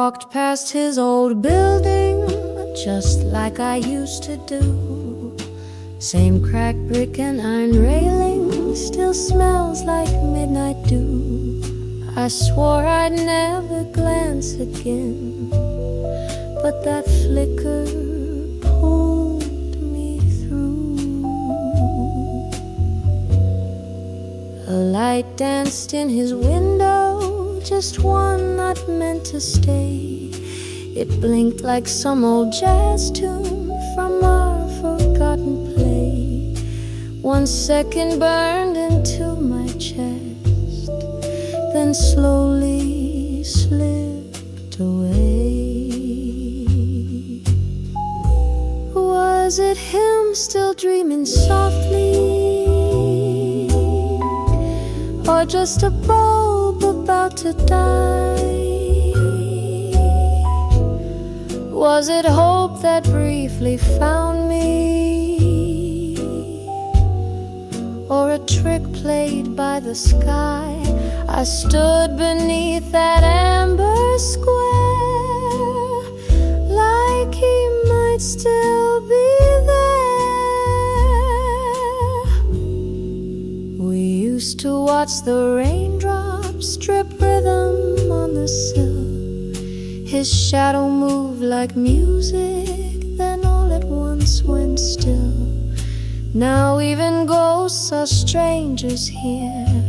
walked past his old building, just like I used to do. Same cracked brick and iron railing, still smells like midnight dew. I swore I'd never glance again, but that flicker pulled me through. A light danced in his window, just one not meant to stay. It blinked like some old jazz tune from our forgotten play. 1 second burned into my chest, then slowly slipped away. Was it him still dreaming softly, or just a bulb about to die? Was it hope that briefly found me, or a trick played by the sky? I stood beneath that amber square, like he might still be there. We used to watch the raindrops drip rhythm on the sill. His shadow moved like music, then all at once went still. Now even ghosts are strangers here,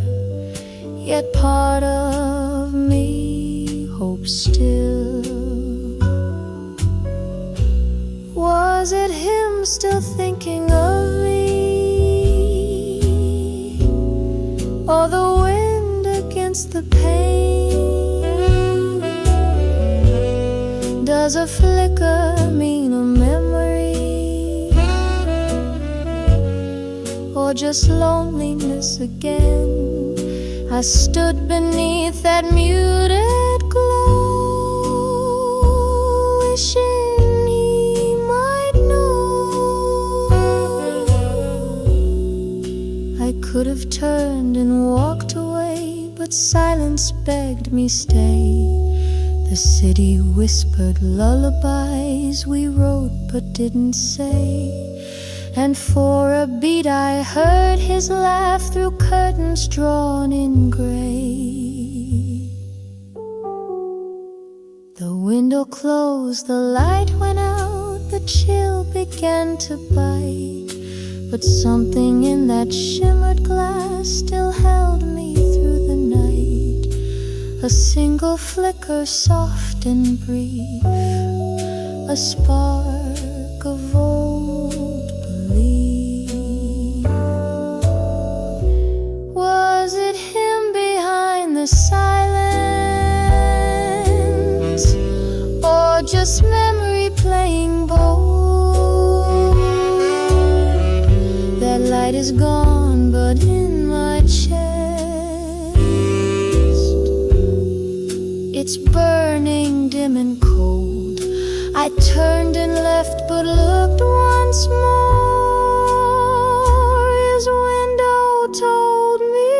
yet part of me hopes still. Was it him still thinking of me, or the wind against the pane? Does a flicker mean a memory, or just loneliness again? I stood beneath that muted glow, wishing he might know. I could have turned and walked away, but silence begged me stay. The city whispered lullabies we wrote but didn't say. And for a beat I heard his laugh through curtains drawn in gray. The window closed, the light went out, the chill began to bite. But something in that shimmered glass still held me through the night. A single flicker, soft and brief, a spark of old belief. Was it him behind the silence, or just memory playing bold? That light is gone, but in my chest it's burning dim and cold. I turned and left, but looked once more. His window told me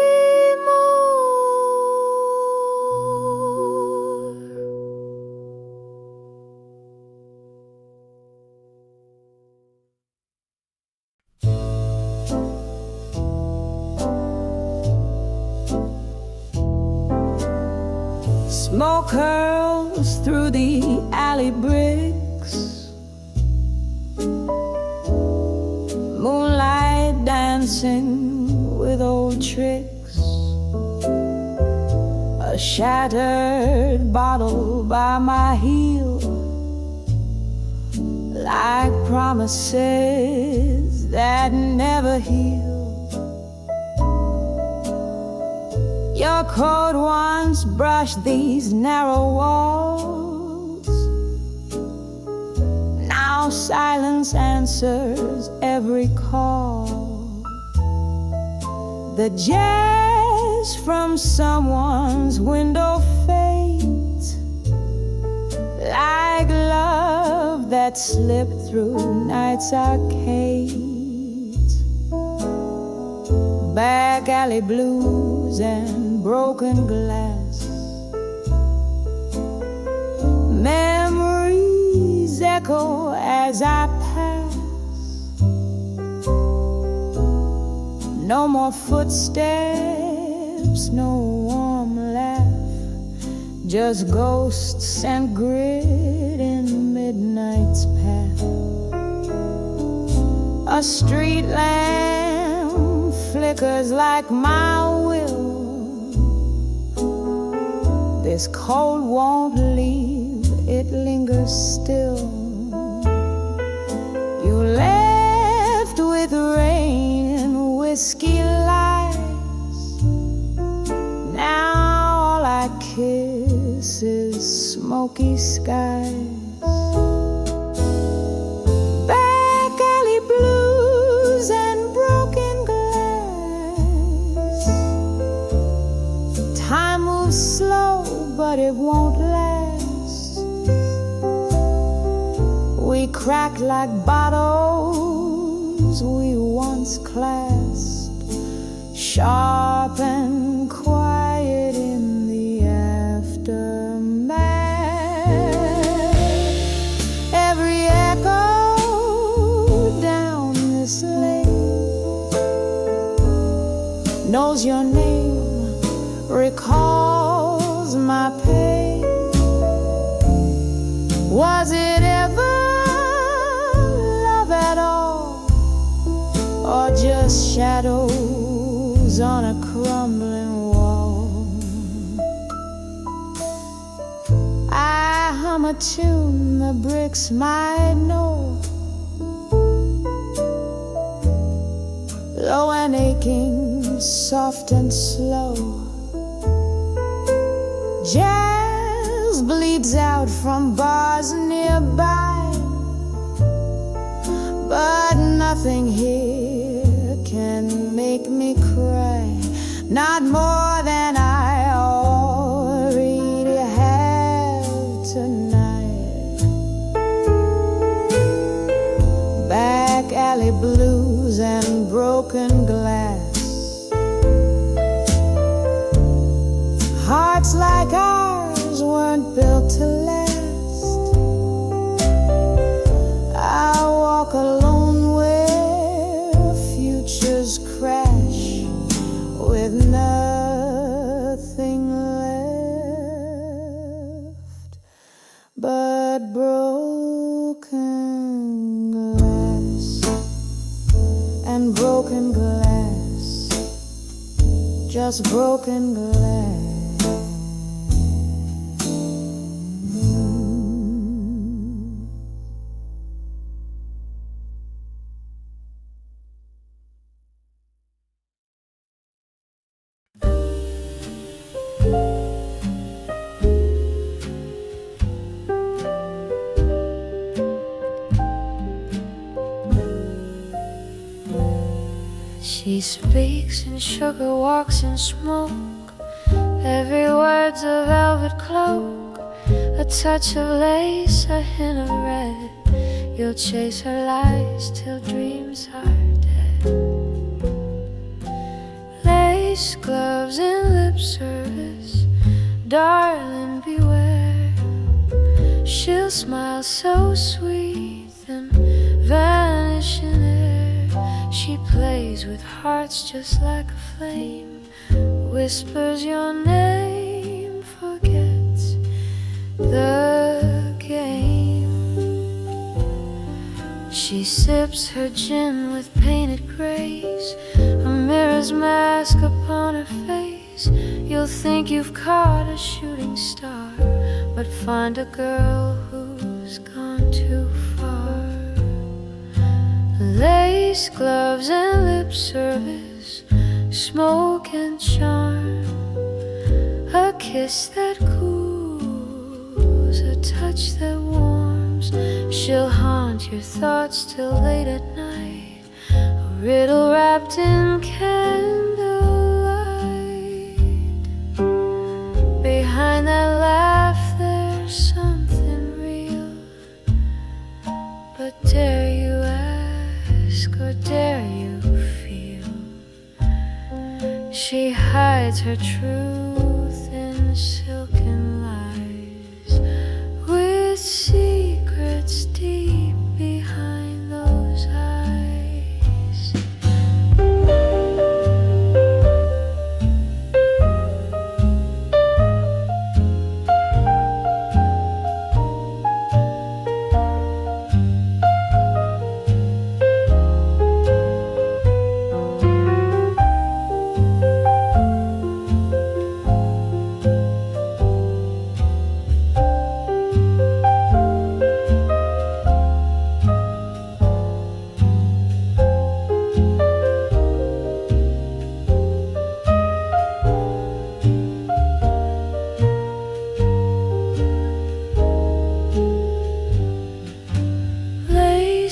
Smoke curls through the alley bricks, moonlight dancing with old tricks. A shattered bottle by my heel, like promises that never heal. Your coat once brushed these narrow walls, now silence answers every call. The jazz from someone's window fades, like love that slipped through night's arcades. Back alley blues and broken glass, echo as I pass. No more footsteps, no warm laugh, just ghosts and grit in midnight's path. A street lamp flickers like my will. This cold won't leave, it lingers still. You left with rain and whiskey lies. Now all I kiss is smoky skies. Back alley blues and broken glass. Time moves slow, but it won't last. We cracked like bottles we once clasped, sharp and quiet in the aftermath. Every echo down this lane knows your name, recalls my pain. Was it ever love at all, or just shadows on a crumbling wall? I hum a tune the bricks might know, low and aching, soft and slow. Jazz bleeds out from bars nearby, but nothing here can make me cry, not more than I already have tonight. Back alley blues and broken glass. Hearts like ours weren't built to last. I walk alone where futures crash, with nothing left but broken glass and broken glass, just broken glass. She speaks in sugar, walks in smoke. Every word's a velvet cloak, a touch of lace, a hint of red. You'll chase her lies till dreams are dead. Lace gloves and lip service, darling, beware. She'll smile so sweet and vanish in air. She plays with hearts just like a flame, whispers your name, forgets the game. She sips her gin with painted grace, a mirror's mask upon her face. You'll think you've caught a shooting star, but find a girl who's gone too far. Lace gloves and lip service, smoke and charm, a kiss that cools, a touch that warms. She'll haunt your thoughts till late at night, a riddle wrapped in candlelight. Behind that laugh there's something real, but dare you ask, or dare you feel? She hides her truth in silken lies, with secrets deep.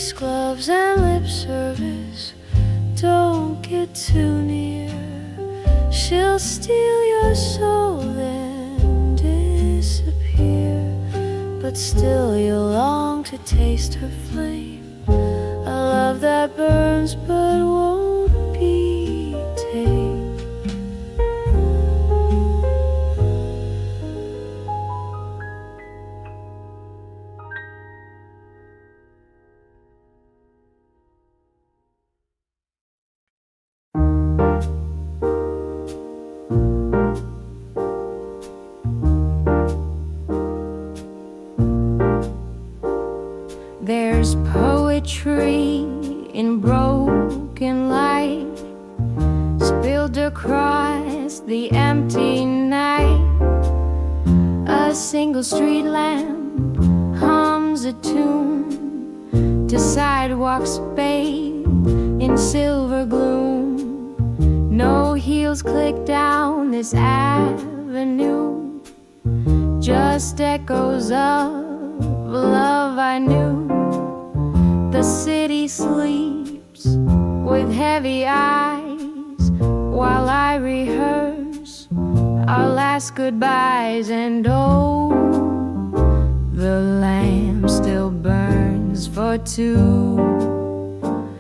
lace gloves and lip service. Don't get too near, she'll steal your soul then disappear. But still you'll long to taste her flame, a love that burns but won't be tame. There's poetry in broken light, spilled across the empty night. A single street lamp hums a tune to sidewalks bathed in silver gloom. No heels click down this avenue, just echoes of love I knew. The city sleeps with heavy eyes while I rehearse our last goodbyes. And oh, the lamp still burns for two,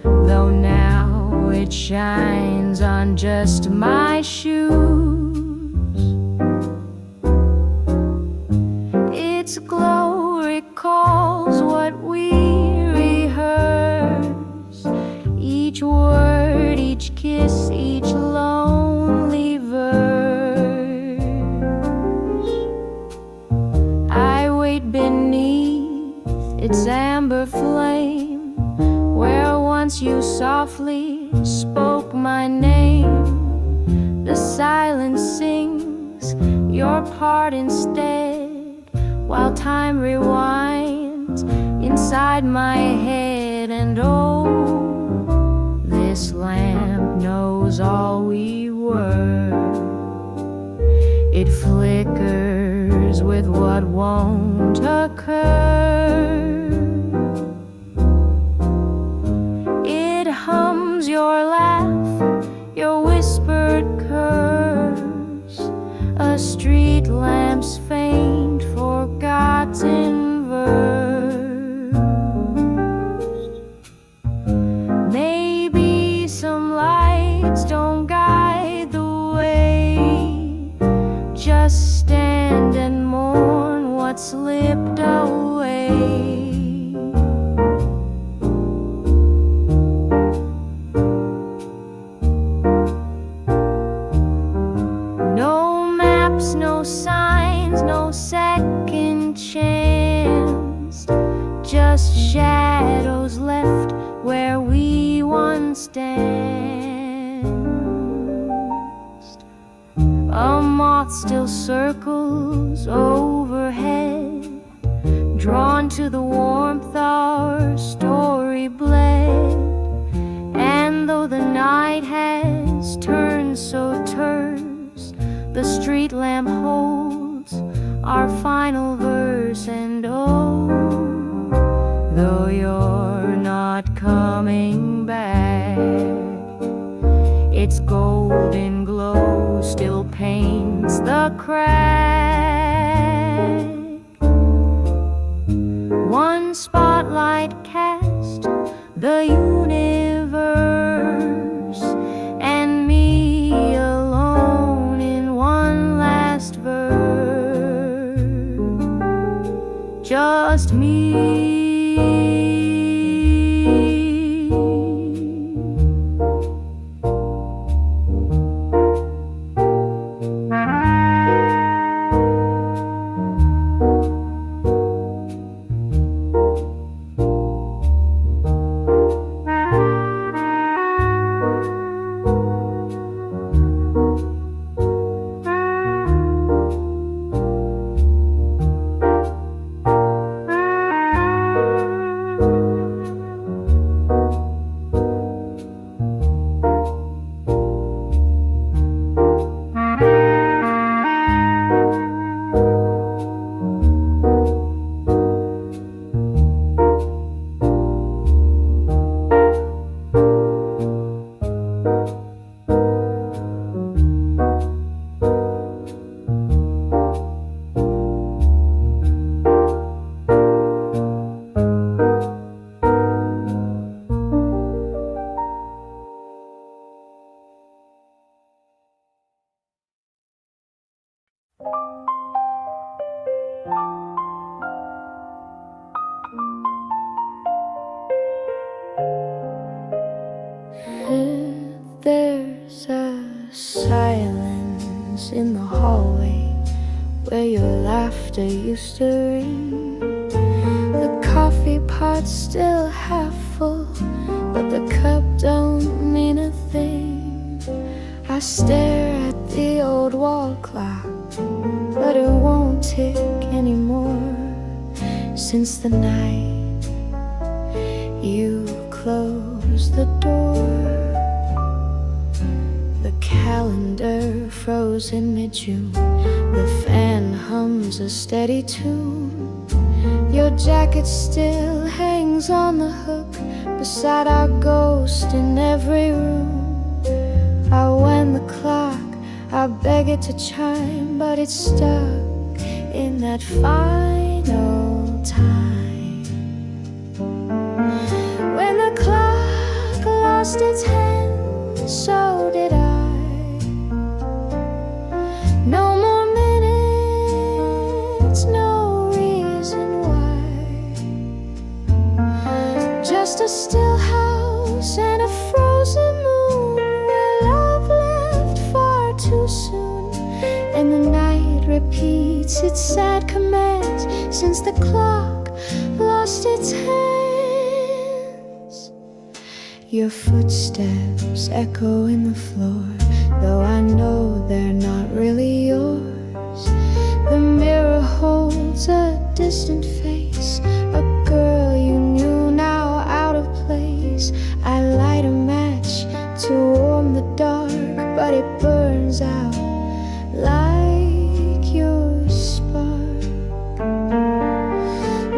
though now it shines on just my shoes. Its glow recalls what we rehearse, each word, each kiss, each lonely verse. I wait beneath its amber flame, where once you softly spoke my name. The silence sings your part instead, while time rewinds inside my head. And oh, this lamp knows all we were. It flickers with what won't occur. It hums your laugh, your whispered curse, a street lamp's faint forgotten verse. Maybe some lights don't guide the way, just stand and mourn what slipped away. No maps, no signs, no second chance, just shadows left where we once danced. A moth still circles overhead, drawn to the warmth our story bled. And though the night has turned so terse, the street lamp holds our final verse. And oh, though you're not coming back, its golden glow still paints the crack. One spotlight cast the universe, and me alone in one last verse. Just me. There's a silence in the hallway where your laughter used to ring. The coffee pot's still half full, but the cup don't mean a thing. I stare at the old wall clock, but it won't tick anymore since the night you closed the door. The calendar froze in mid-June. The fan hums a steady tune. Your jacket still hangs on the hook beside our ghost in every room. I wind the clock, I beg it to chime, but it's stuck in that final time. When the clock lost its hand, so did I. No more minutes, no reason why. Just a still house and a frozen moon where love left far too soon. And the night repeats its sad commands since the clock lost its hands. Your footsteps echo in the floor, though I know they're not really yours. The mirror holds a distant face, a girl you knew now out of place. I light a match to warm the dark, but it burns out like your spark.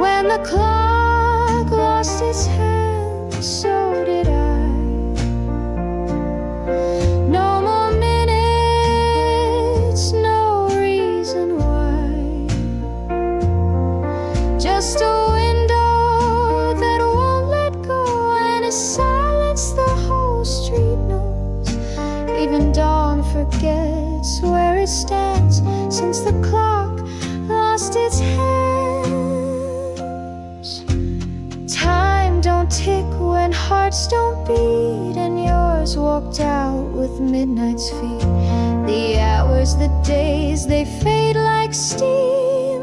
When the clock lost its hand, so did I. No more minutes, no reason why. Just a window that won't let go, and a silence the whole street knows. Even dawn forgets where it stands since the clock lost its hands. Time don't tick when hearts don't beat, and yours walked out with midnight's feet. The hours, the days, they fade like steam,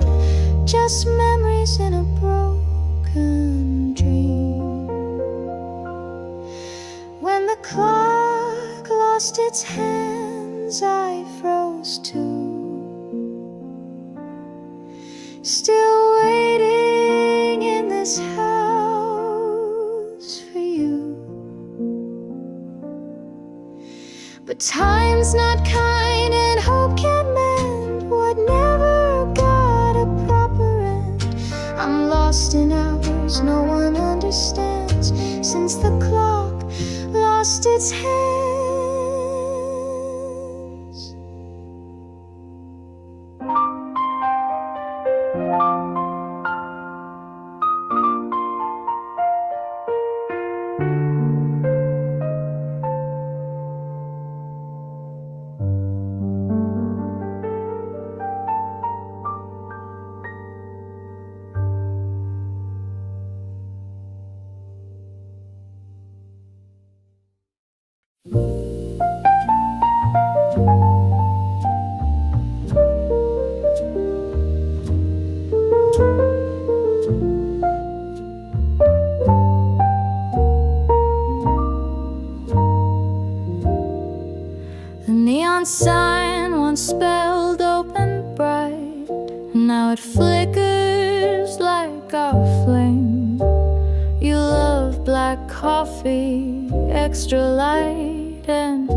just memories in a broken dream. When the clock lost its hands, I froze too, still waiting in this house for you. But time's not kind and hope can't mend what never got a proper end. I'm lost in hours no one understands since the clock lost its hands. The neon sign once spelled open bright, now it flickers like our flame. You love black coffee, extra light, and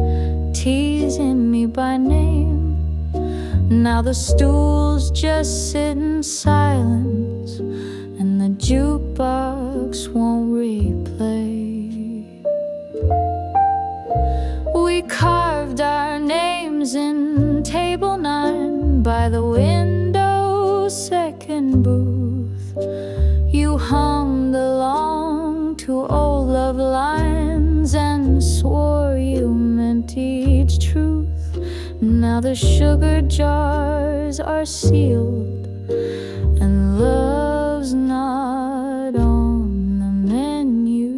teasing me by name. Now the stools just sit in silence, and the jukebox won't replay. We carved our names in table 9 by the window, second booth. You hummed along to old love lines and swore you meant each truth. Now the sugar jars are sealed, and love's not on the menu.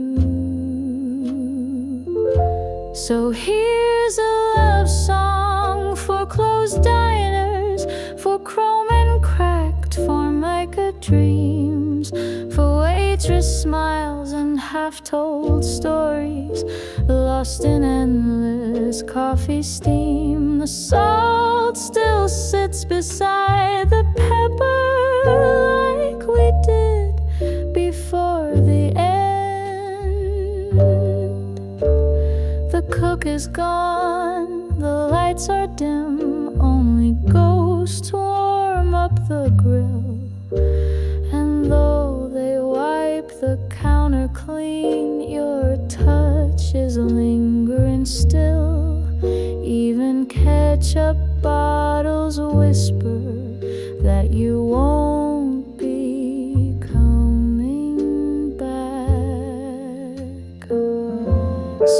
So here's a love song for closed diners, for chrome and cracked formica dreams, for waitress smiles and half-told stories lost in endless coffee steam. The salt still sits beside the pepper like we did before the end. The cook is gone, the lights are dim, only ghosts warm up the grill. And though they wipe the counter clean, your touch is lingering still. Even ketchup bottles whisper that you won't be coming back.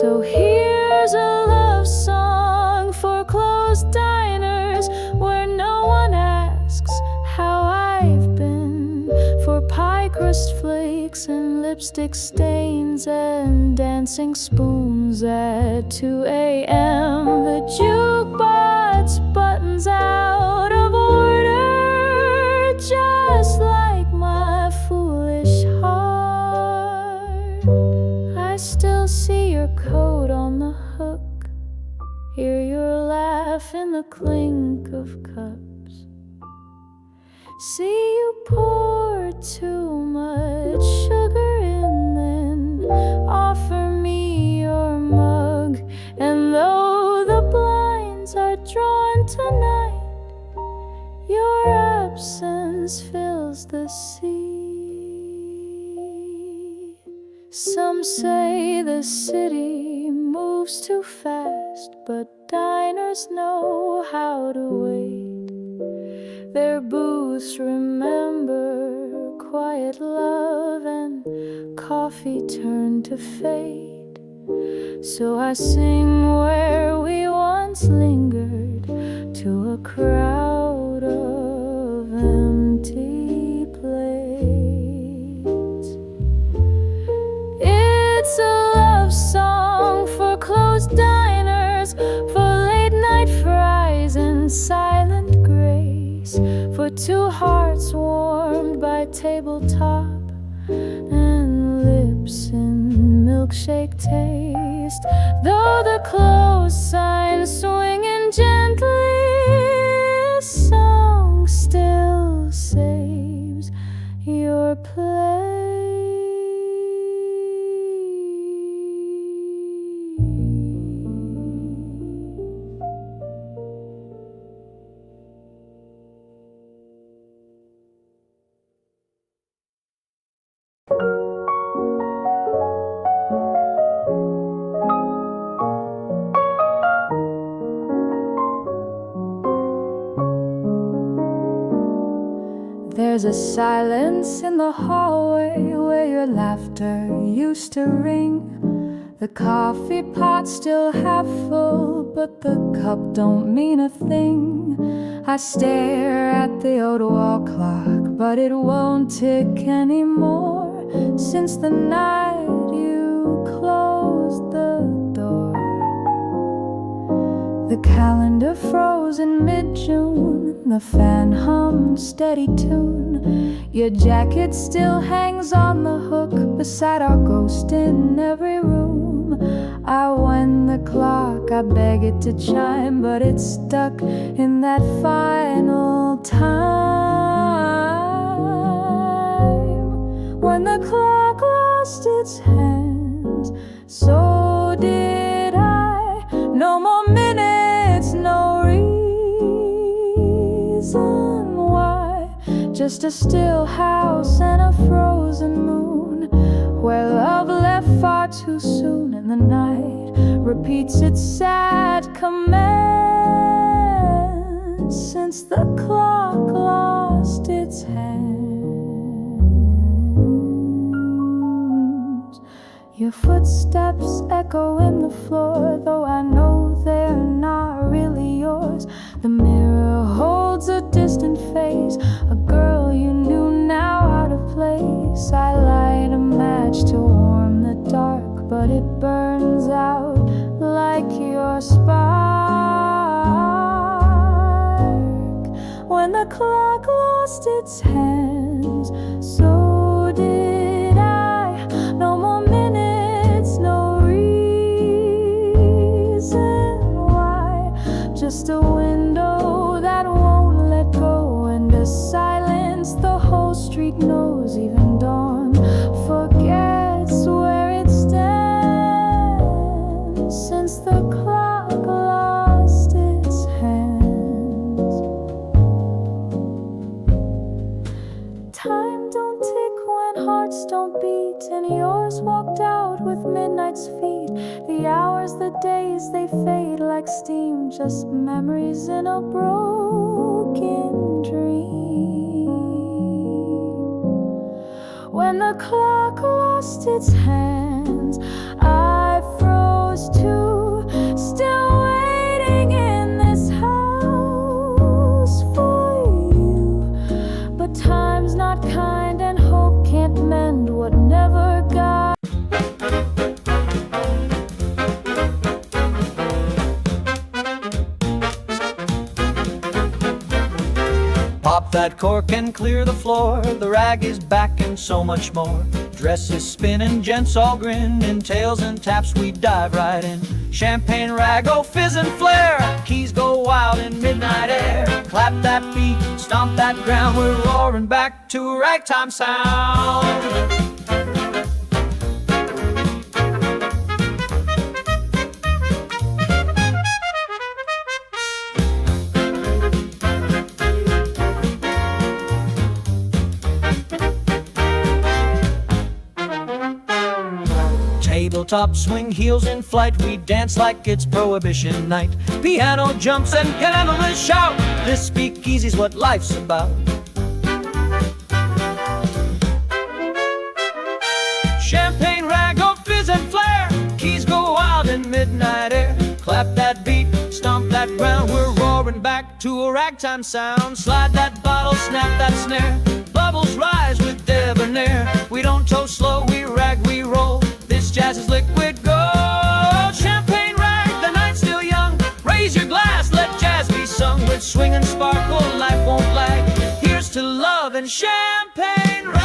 So here's a love song for closed diners where no one asks how I've been, for pie crust flakes and lipstick stains and dancing spoons at 2 a.m. The jukebox buttons out of order, just like my foolish heart. I still see your coat on the hook, hear your laugh in the clink of cups, see you pour too much sugar in, then offer me your mug. And though the blinds are drawn tonight, your absence fills the sea. Some say the city moves too fast, but diners know how to wait. Their booths remember quiet love and coffee turned to fade. So I sing where we once lingered to a crowd of empty plates. It's a love song for closed diners, for late night fries and silent grace, for two hearts warmed by tabletop and lips in milkshake taste. Though the close sign swinging gently, a song still saves your place. There's a silence in the hallway where your laughter used to ring. The coffee pot's still half full, but the cup don't mean a thing. I stare at the old wall clock, but it won't tick anymore since the night you closed the door. The calendar froze in mid-June, the fan hummed steady tune. Your jacket still hangs on the hook beside our ghost in every room. I wind the clock, I beg it to chime, but it's stuck in that final time when the clock lost its hands. So did I. No more minutes, no reason why, just a still house and a frozen moon, where love left far too soon, and the night repeats its sad command since the clock lost its hands. Your footsteps echo in the floor, though I know they're not really yours. The mirror holds a distant face, a girl you knew clock lost its hands, so did I. No more minutes, no reason why. Just a window that won't let go, and a silence the whole street knows. Even dawn forgets where it stands, since the clock lost its hands. Time don't tick when hearts don't beat, and yours walked out with midnight's feet. The hours, the days, they fade like steam, just memories in a broken dream. When the clock lost its hands, I froze too, still waiting in this house for you. But time's not kind, and hope can't mend what never got. Pop that cork and clear the floor. The rag is back and so much more. Dress is spinning, gents all grin. In tails and taps we dive right in. Champagne rag, oh fizz and flare. Keys go wild in midnight air. Clap that beat, stomp that ground. We're roaring back to a ragtime sound. Tabletop swing, heels in flight. We dance like it's prohibition night. Piano jumps and candles shout. This speakeasy's what life's about. Champagne rag, oh fizz and flare. Keys go wild in midnight air. Clap that beat, stomp that ground. We're roaring back to a ragtime sound. Slide that bottle, snap that snare. Bubbles rise with debonair. We don't toast slow, we rag, we roll. This jazz is liquid gold. Champagne rag, the night's still young. Raise your glass, let jazz be sung. With swing and sparkle, life won't lag. Here's to love and champagne rag.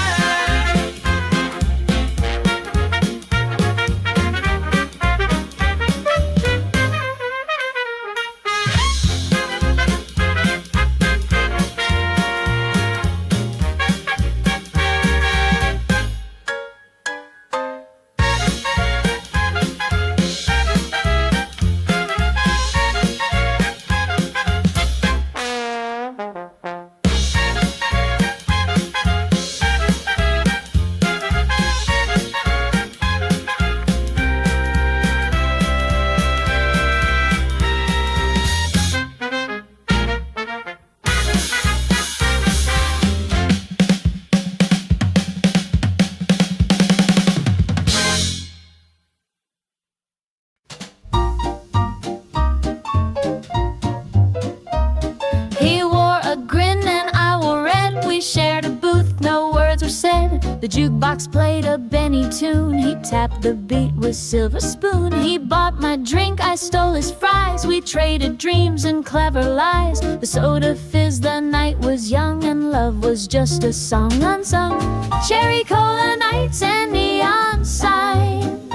The jukebox played a Benny tune. He tapped the beat with silver spoon. He bought my drink, I stole his fries. We traded dreams and clever lies. The soda fizz, the night was young, and love was just a song unsung. Cherry cola nights and neon signs,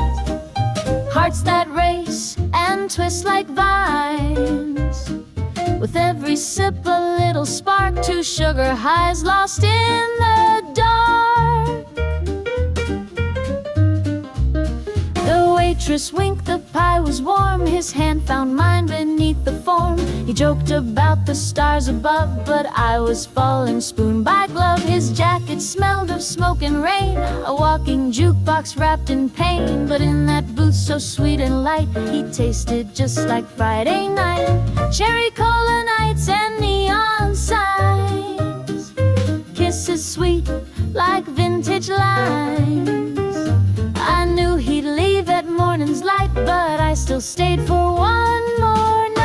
hearts that race and twist like vines. With every sip a little spark, two sugar highs lost in the dark. The waitress winked, the pie was warm. His hand found mine beneath the form. He joked about the stars above, but I was falling spoon by glove. His jacket smelled of smoke and rain, a walking jukebox wrapped in pain. But in that booth so sweet and light, he tasted just like Friday night. Cherry cola nights and neon signs, kisses sweet like vintage lines. I knew he'd leave at morning's light, but I still stayed for one more night.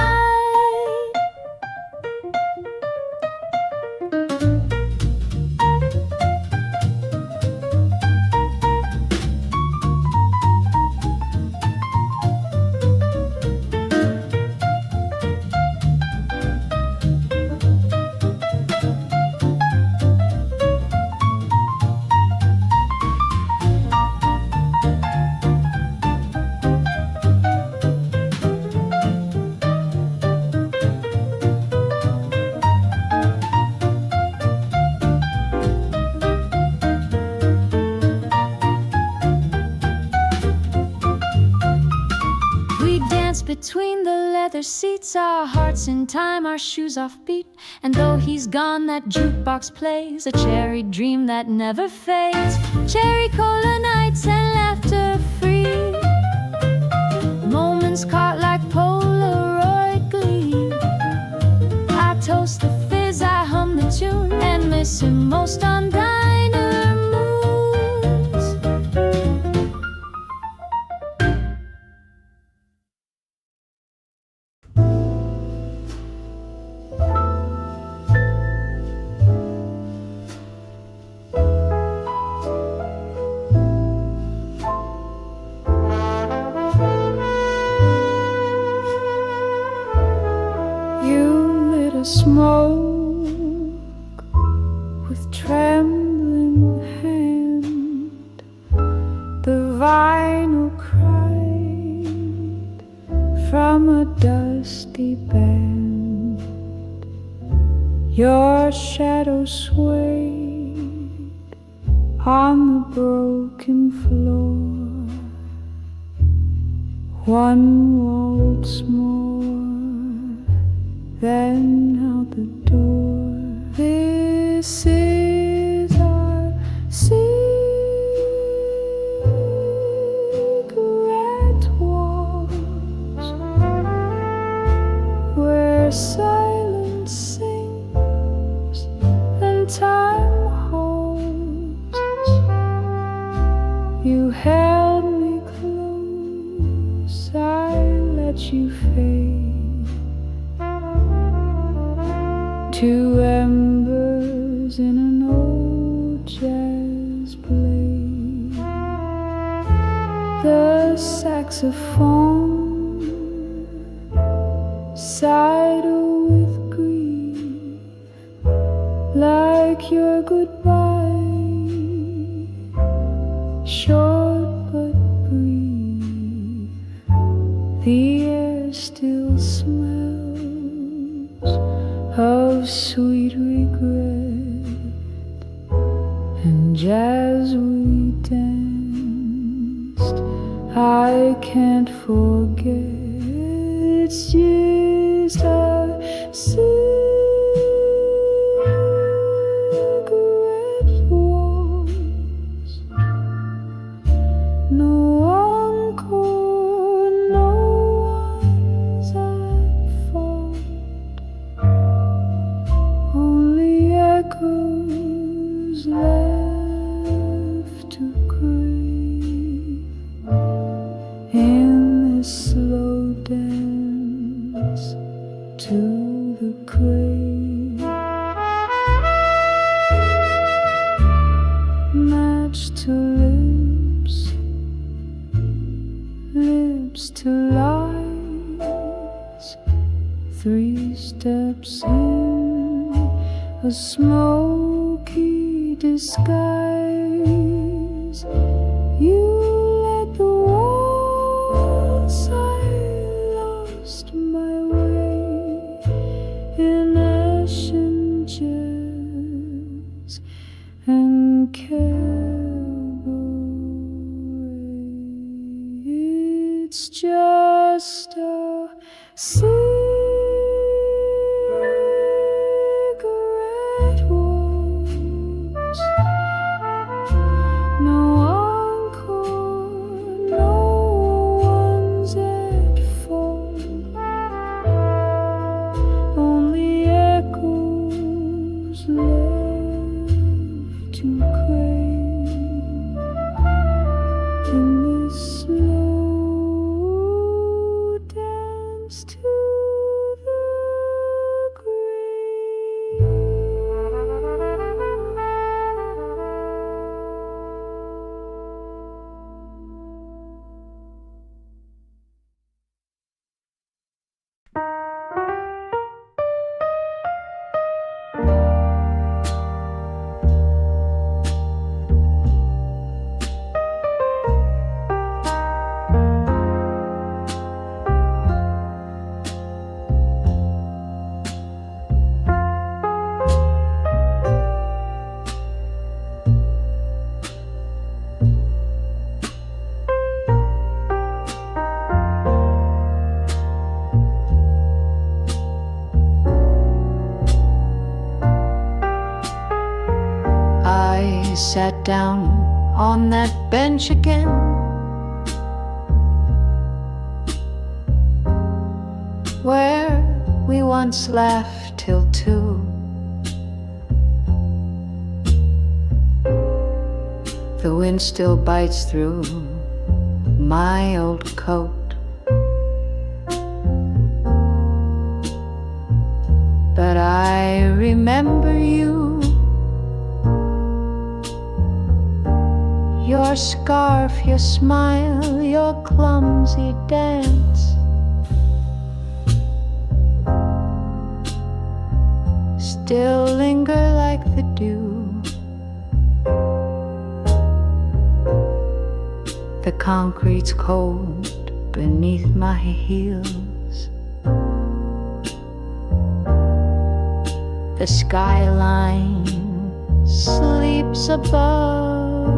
between the leather seats, our hearts in time, our shoes off beat. And though he's gone, that jukebox plays a cherry dream that never fades. Cherry cola nights and laughter free, moments caught like Polaroid gleam. I toast the fizz, I hum the tune, and miss him most on diner moons. Smoke with trembling hand, the vinyl cried from a dusty band. Your shadow swayed on the broken floor. One waltz more, then out the door. This is our cigarette waltz, where silence sings and time holds. You held me close, I let you fade to embers in an old jazz blade. The saxophone sighed with grief, like your goodbye, short but brief. The air still smells of sweet regret, and as we danced, I can't forget. It's just a cigarette waltz, no encore, no one's at fault. Only echoes left to crave in this slow dance to the grave. Matched to lips, lips to lies, 3 steps in a smoky disguise. You led the waltz, I lost my way in ashen jazz and cabaret. It's just a cigarette waltz, no encore, no one's at fault. Only echoes left to crave in this slow dance to sat down on that bench again. Where we once laughed till 2. The wind still bites through my old coat, but I remember you, your scarf, your smile, your clumsy dance. Still linger like the dew. The concrete's cold beneath my heels. The skyline sleeps above,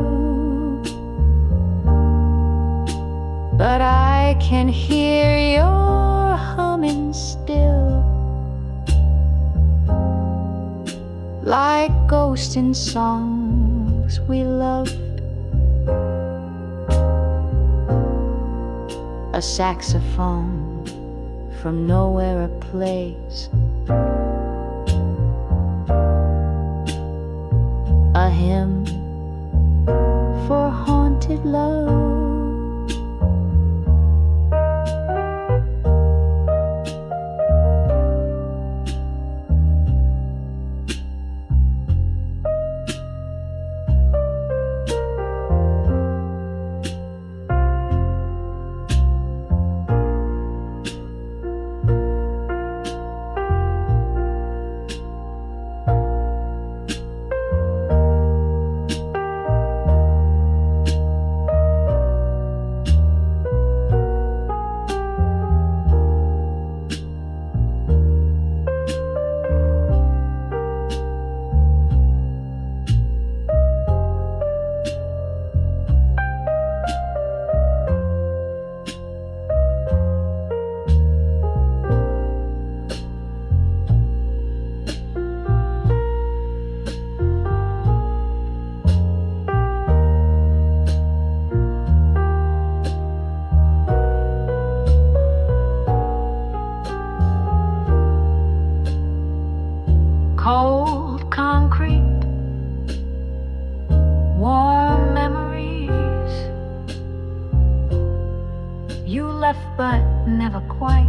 but I can hear your humming still, like ghosts in songs we loved. A saxophone from nowhere plays, a hymn for haunted love. Cold concrete, warm memories. You left but never quite.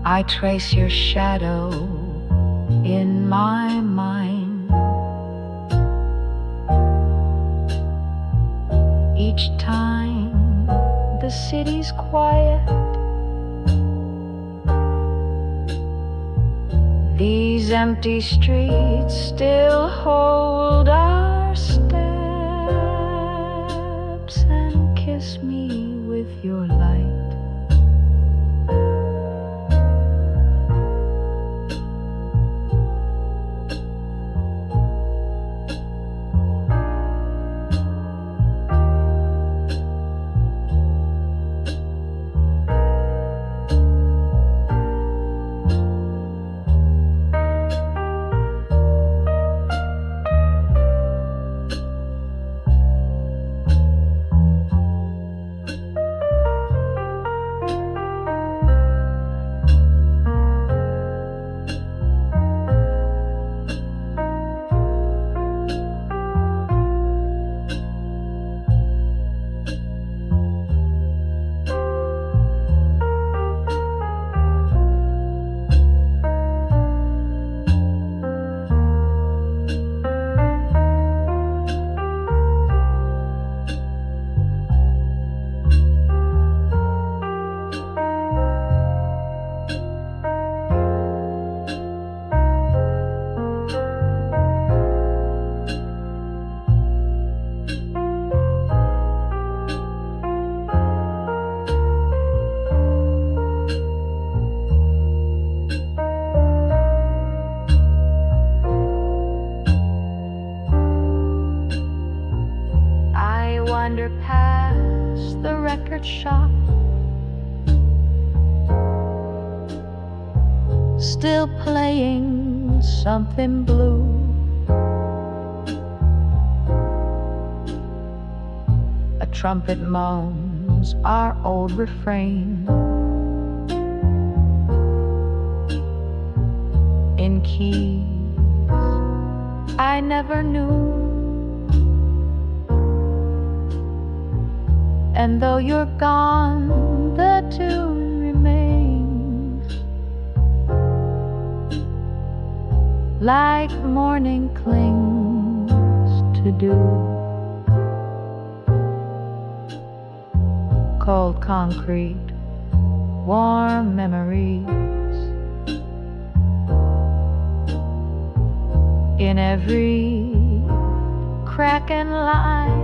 I trace your shadow in my mind. Each time the city's quiet, these empty streets still hold our steps and kiss me with your light. Wander past the record shop, still playing something blue. A trumpet moans our old refrain in keys I never knew. And though you're gone, the tune remains, like morning clings to dew. Cold concrete, warm memories, in every crack and line.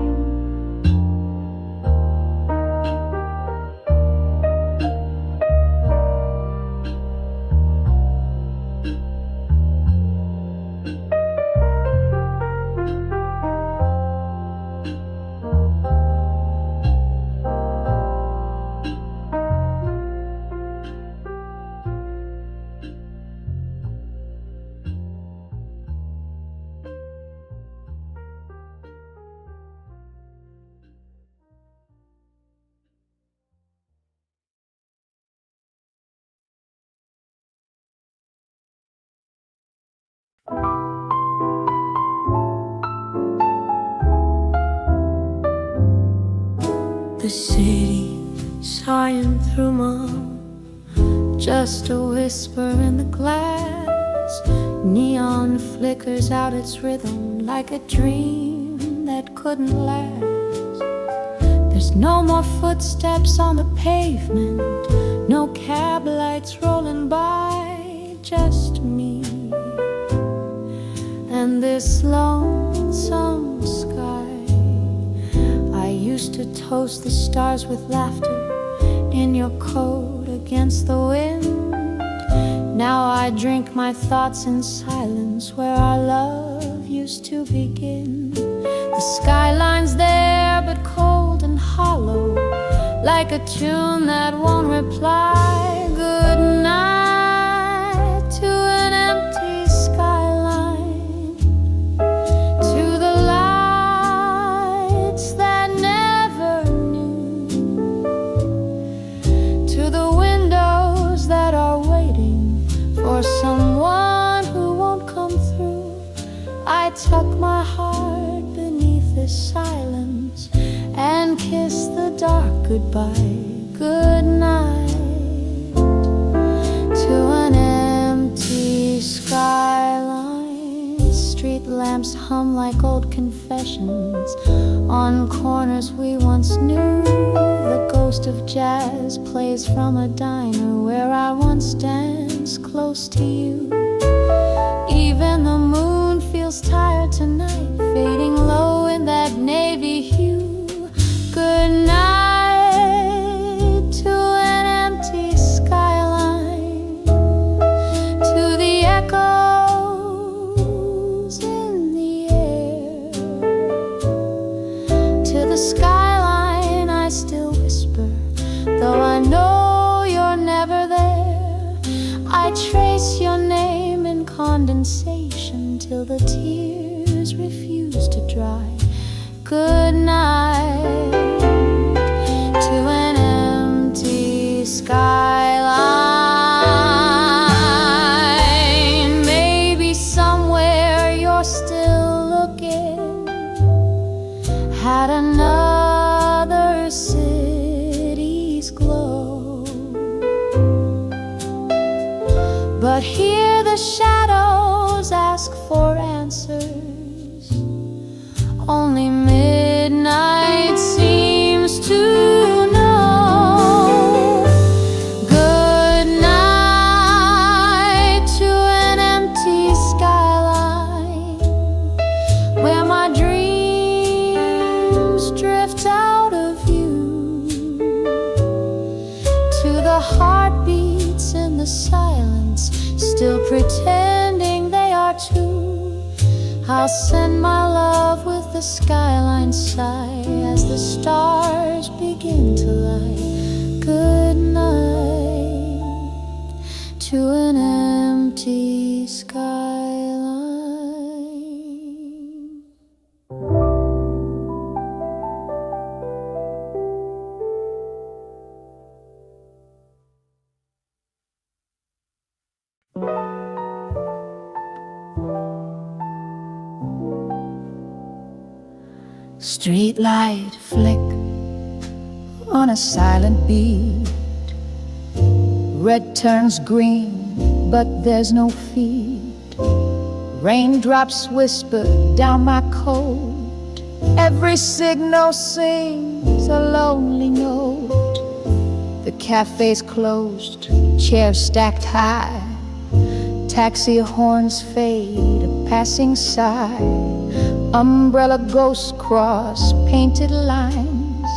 The city sighing through mom, just a whisper in the glass. Neon flickers out its rhythm like a dream that couldn't last. There's no more footsteps on the pavement, no cab lights rolling by, just me and this lonesome sky. I used to toast the stars with laughter in your coat against the wind. Now I drink my thoughts in silence where our love used to begin. The skyline's there but cold and hollow, like a tune that won't reply. Good night to an empty skyline, to the lights that never knew, to the windows that are waiting for someone who won't come through. I tuck my heart beneath this silence and kiss the dark goodbye. Good night to an empty skyline. Street lamps hum like old confessions on corners we once knew. The ghost of jazz plays from a diner where I once danced close to you. Even the moon feels tired tonight, fading low in that navy hue. Good night to an empty skyline, to the echoes in the air, to the skyline I still whisper, though I know you're never there. I trace your name in condensation till the tears refuse to dry. Good night to an empty skyline. Maybe somewhere you're still looking at another city's glow, but here the shadows ask for answers. Only midnight seems to know. Good night to an empty skyline, where my dreams drift out of view, to the heartbeats in the silence, still pretending they are two. I'll send my love with the skyline sigh as the stars begin to light. Good night to an empty sky. Street light flick on a silent beat. Red turns green, but there's no feet. Raindrops whisper down my coat. Every signal sings a lonely note. The cafe's closed, chairs stacked high. Taxi horns fade, a passing sigh. Umbrella ghosts cross painted lines,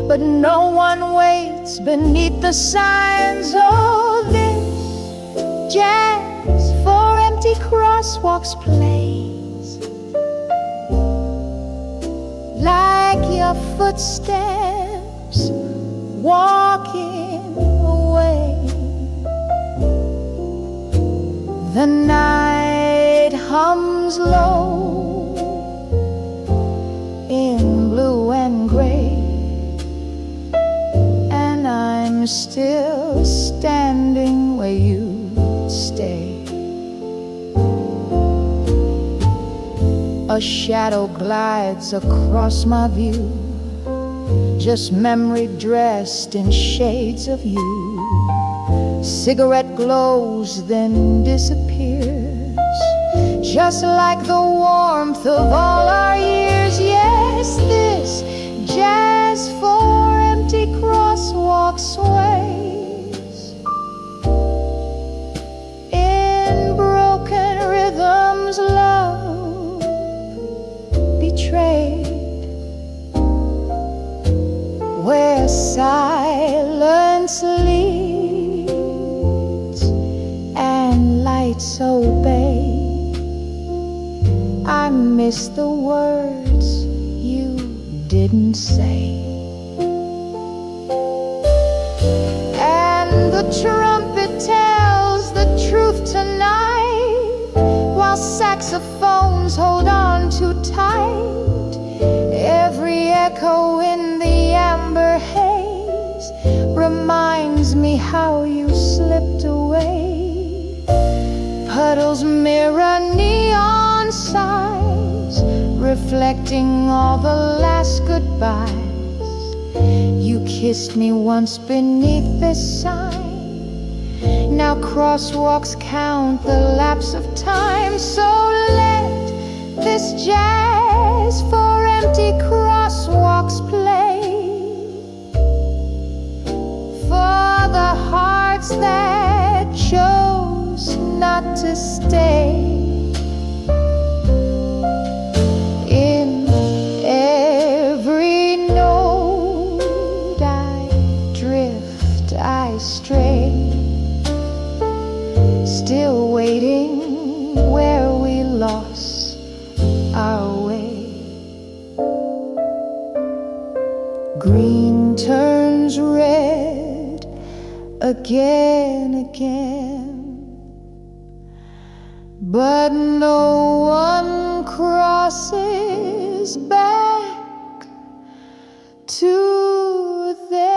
but no one waits beneath the signs. Oh, this jazz for empty crosswalks plays like your footsteps walking away. The night hums low in blue and gray, and I'm still standing where you stay. A shadow glides across my view, just memory dressed in shades of you. Cigarette glows, then disappears, just like the warmth of all our years. Yes, this jazz for empty crosswalk sways in broken rhythms, love betrayed, where silence leads and lights obey. I miss the words you didn't say. And the trumpet tells the truth tonight, while saxophones hold on too tight. Every echo in the amber haze reminds me how you slipped away. Puddles mirror neon signs, reflecting all the last goodbyes. You kissed me once beneath this sign. Now crosswalks count the lapse of time. So let this jazz for empty crosswalks play, for the hearts that chose not to stay. In every note I drift, I stray, still waiting where we lost our way. Green turns red again, but no one crosses back to there.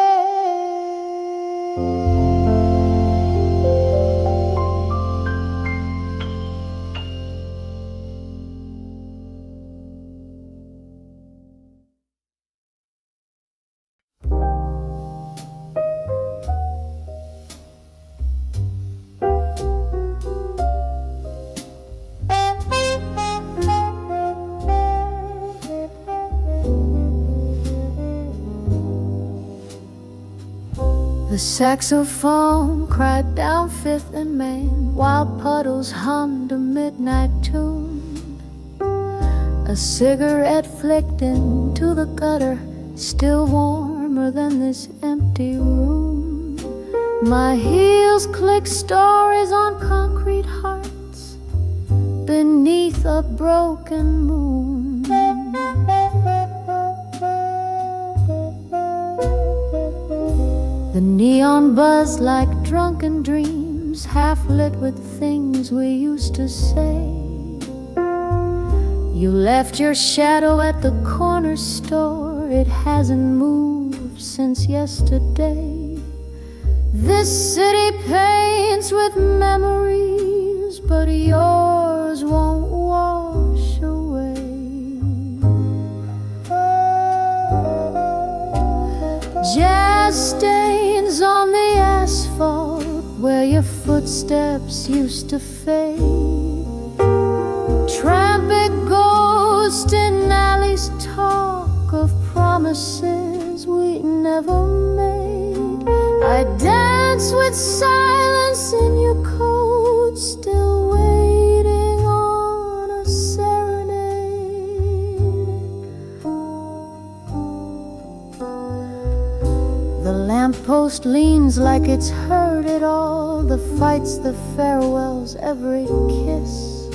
The saxophone cried down Fifth and Main, while puddles hummed a midnight tune. A cigarette flicked into the gutter, still warmer than this empty room. My heels click stories on concrete hearts beneath a broken moon. The neon buzz like drunken dreams, half lit with things we used to say. You left your shadow at the corner store, it hasn't moved since yesterday. This city paints with memories, but yours won't wash away. footsteps used to fade. Tramping ghosts in alleys talk of promises we never made. I dance with silence in your coat, still waiting on a serenade. The lamppost leans like it's heard it all, the fights, the farewells, every kiss.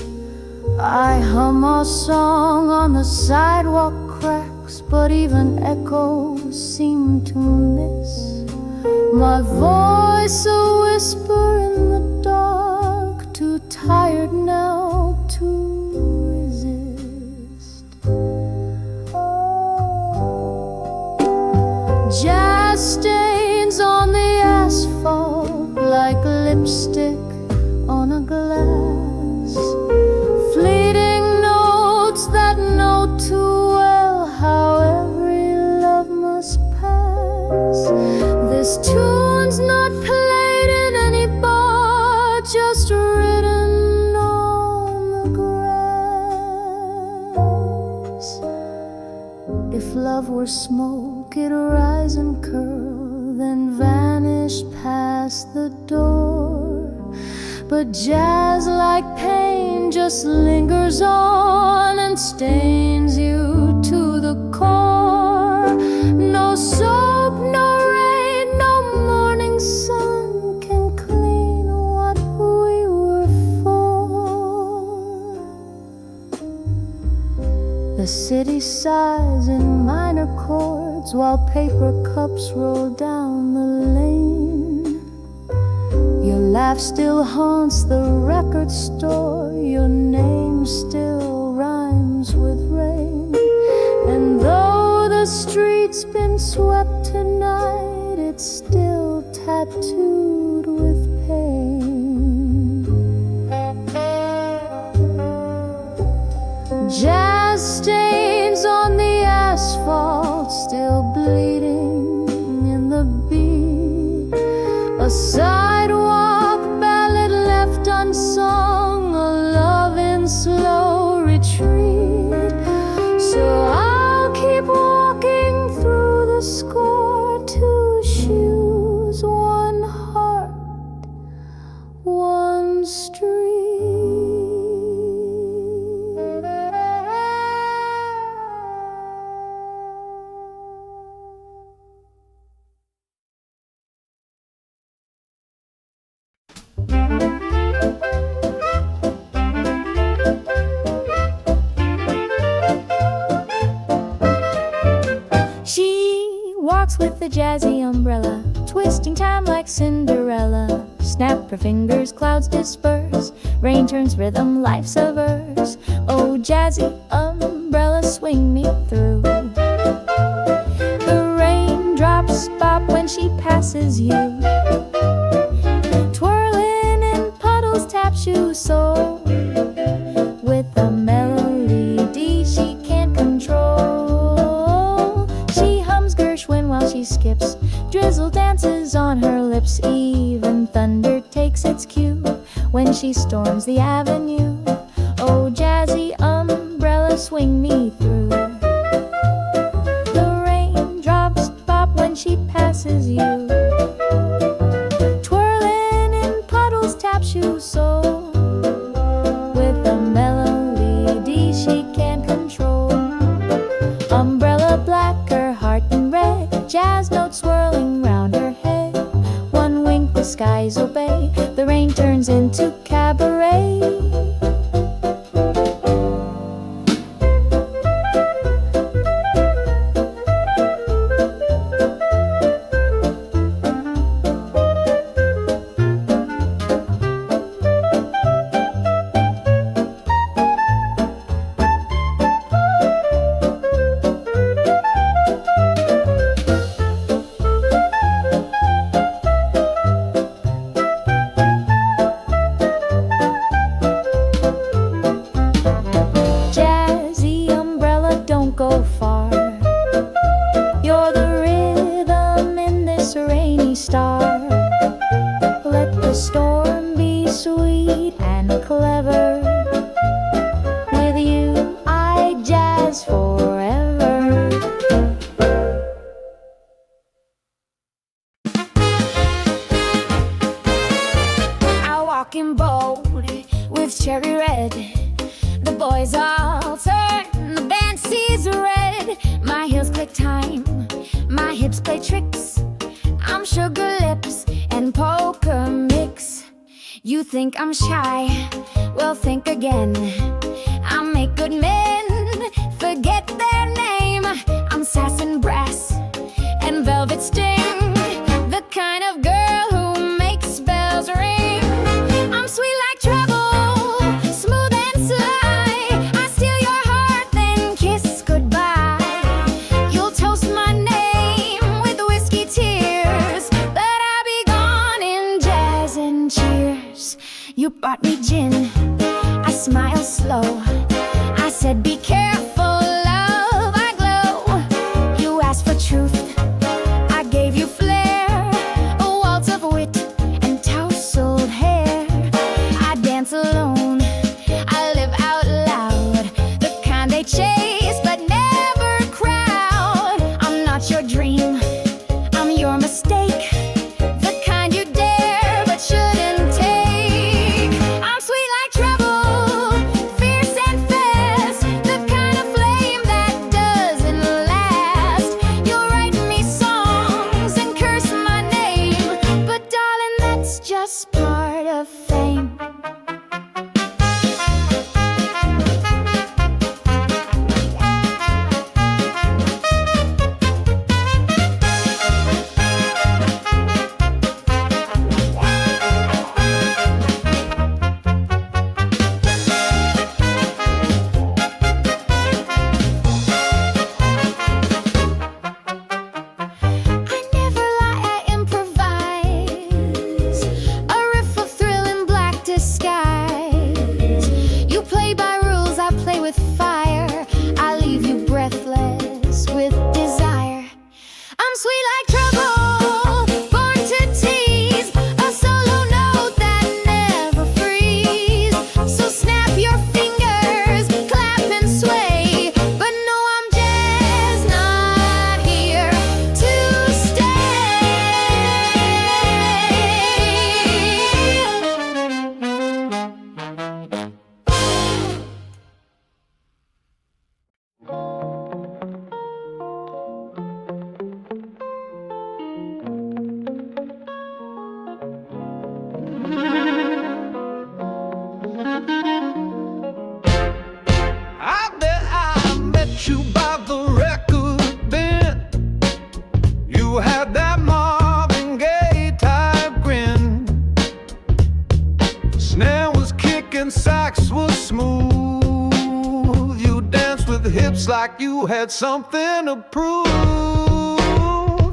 I hum our song on the sidewalk cracks, but even echoes seem to miss my voice, a whisper in the dark, too tired now to resist. Jazz stains on the asphalt like lipstick on a glass, fleeting notes that know too well how every love must pass. This tune's not played in any bar, just written on the grass. If love were smoke, it'd rise and curl, then vanish past the door. But jazz, like pain, just lingers on and stains you to the core. No soap, no rain, no morning sun can clean what we were for. The city sighs in minor chords while paper cups roll down the lane. Your laugh still haunts the record store, your name still rhymes with rain. And though the street's been swept tonight, it's still tattooed with pain. Jazz stains on the asphalt, still bleeding in the beat. A sidewalk ballad left unsung, a love in slow retreat. So I'll keep walking through the score, two shoes, one heart, one street. She walks with a jazzy umbrella, twisting time like Cinderella. Snap her fingers, clouds disperse, rain turns rhythm, life's a verse. Oh, jazzy umbrella, swing me through. The raindrops pop when she passes you, twirling in puddles, tap shoes, soul with a melody she can't control. She hums Gershwin while she skips, drizzle dances on her lips, even thunder takes its cue when she storms the avenue. Oh, jazzy umbrella, swing me through. The raindrops pop when she passes you, twirling in puddles, tap shoes, soul with a melody she can't control. Umbrella black, her heart in red, jazz notes swirling round her head. One wink, the skies obey, the rain turns into cabaret. I'll turn the band sees red. My heels click time, my hips play tricks. I'm sugar lips and poker mix. You think I'm shy? Well, think again. I make good men forget their name. I'm sass and brass and velvet sting, the kind of girl who makes bells ring. I'm sweet like trouble, smooth and sly. I steal your heart, then kiss goodbye. You'll toast my name with whiskey tears, but I'll be gone in jazz and cheers. You bought me gin, I smile slow. I said be careful, love, I glow. You asked for truth, I gave you flair, a waltz of wit and tousled hair. I dance alone, I live out loud, the kind they chase but never crowd. I'm not your dream, I'm your mistake, the kind you dare but shouldn't take. I'm sweet like trouble, fierce and fast, the kind of flame that doesn't last. You'll write me songs and curse my name, but darling, that's just part of fame. I never lie, I improvise, a riff of thrill in black disguise. You play by rules, I play with fire. I leave you breathless with desire. I'm sweet like trouble, born to tease, a solo note that never frees. So snap your fingers, clap and sway, but no, I'm just not here to stay. I bet I met you by the record bin. You had that Marvin Gaye type grin. Snare was kicking, sax was smooth. You danced with hips like you had something to prove.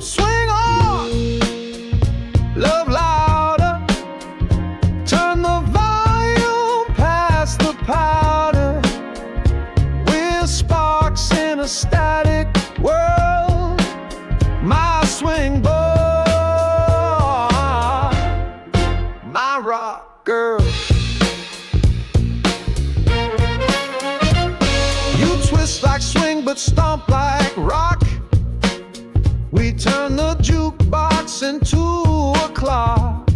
Swing on, love louder. Turn the volume past the powder. We're sparks in a static world. My swing boy, my rock girl. You twist like swing but stomp like rock. We turn the jukebox into a clock.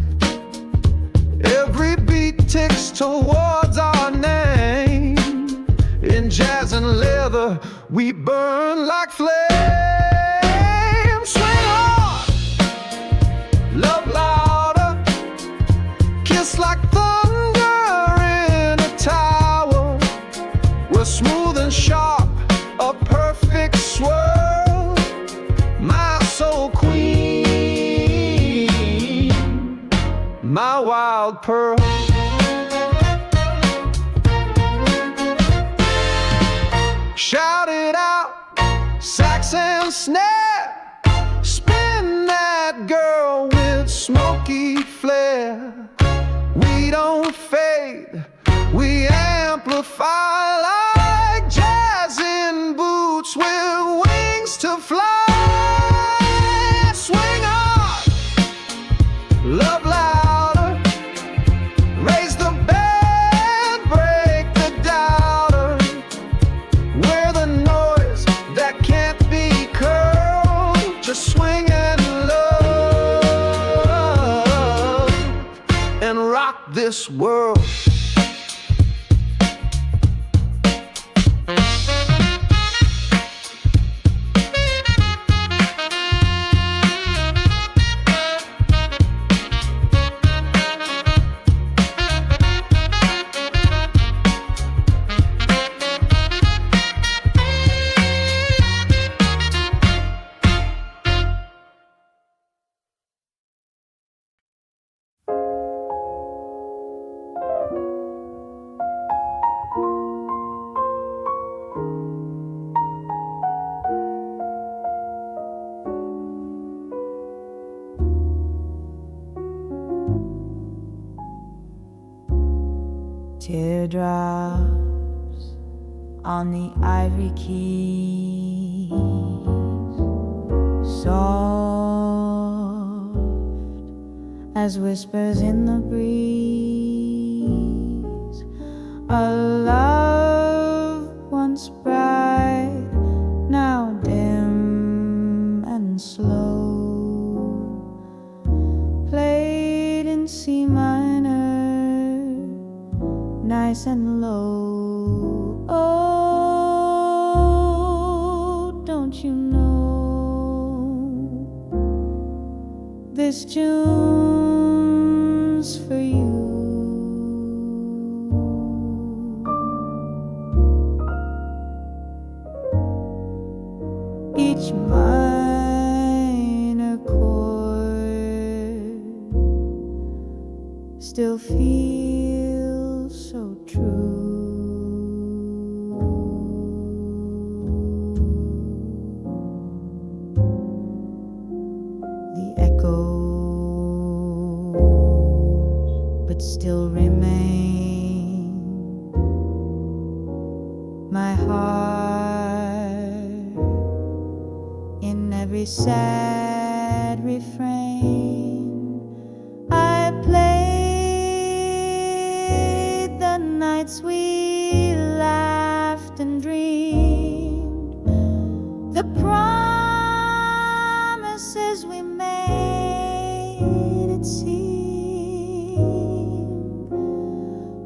Every beat ticks towards our name. In jazz and leather, we burn like flames. Swing on, love louder. Kiss like thunder in a tower. We're smooth and sharp, a perfect swirl. My soul queen, my wild pearl. Shout it out, sax and snare. Spin that girl with smoky flair. We don't fade, we amplify like jazz in boots with wings to fly. Swing on, love louder. Raise the band, break the doubter. We're the noise that can't be curled. Just swing and love and rock this world. teardrops on the ivory keys, soft as whispers in the breeze. A love once bright, now dim and slow, played in C minor, nice and low. Oh, don't you know this tune's for you? Each minor chord still feels so true. The echoes, but still remain. My heart in every sad refrain. I played the nights we laughed and dreamed, the promises we made, it seemed,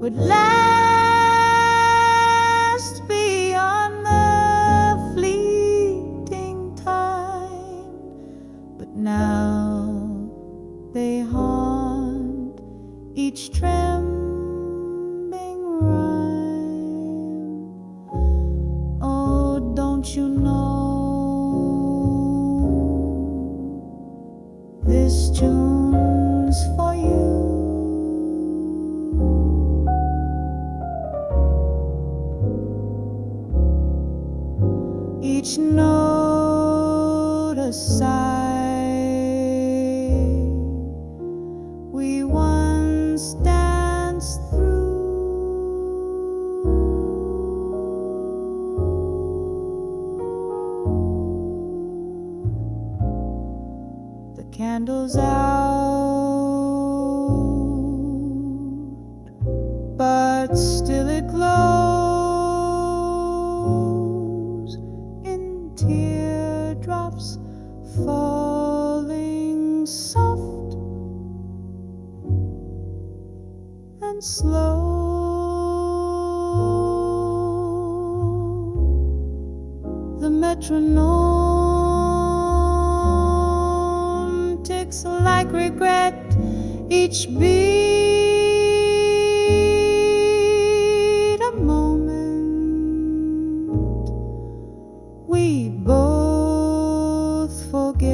would last beyond the fleeting time. But now they haunt each trembling rhyme. Oh, don't you know this tune's for you? Each note a sigh we once danced through. The candle's out, but still it glows in teardrops falling soft and slow. The metronome ticks like regret, each beat a moment we both forget.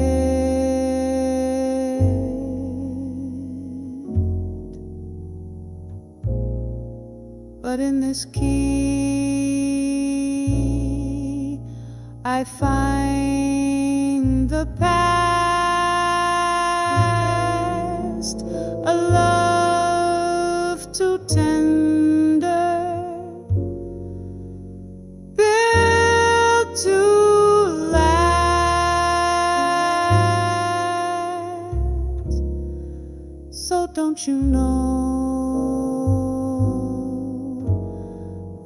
But in this key I find the past, a love too tender, built to last. So don't you know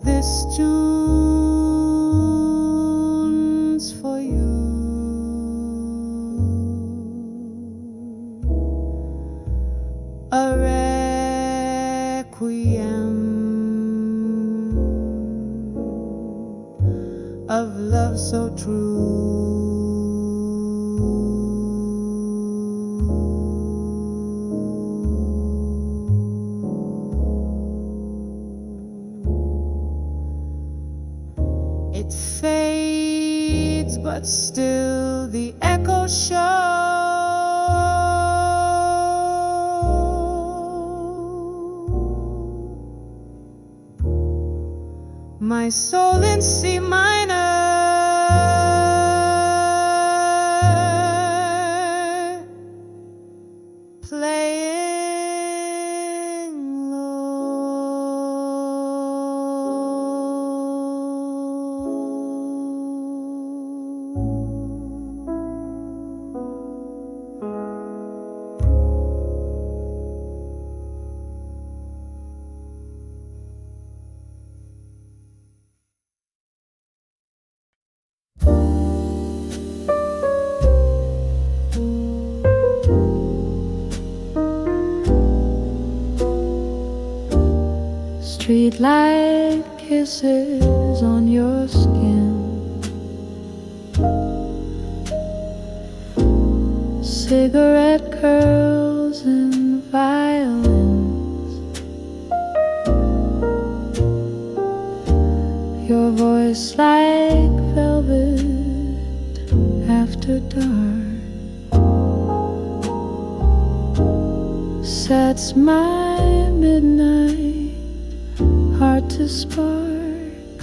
this tune's for you? A requiem of love so true. It fades, but still the echoes show my soul in C minor, playing low. sweet like kisses on your skin. Cigarette curls and violins. Your voice like velvet after dark sets my midnight heart to spark.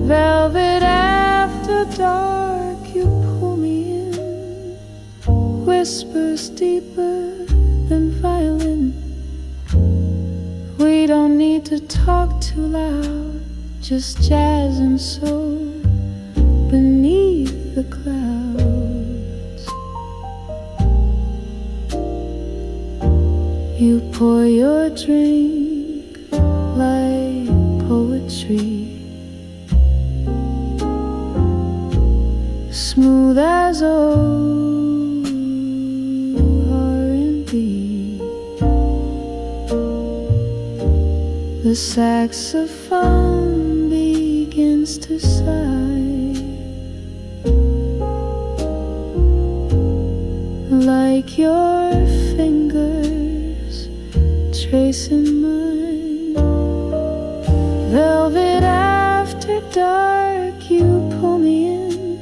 Velvet after dark, you pull me in. Whispers deeper than violin. We don't need to talk too loud, just jazz and soul beneath the clouds. You pour your drink like poetry, smooth as old R&B. The saxophone begins to sigh, like your fingers tracing mine. Velvet after dark, you pull me in,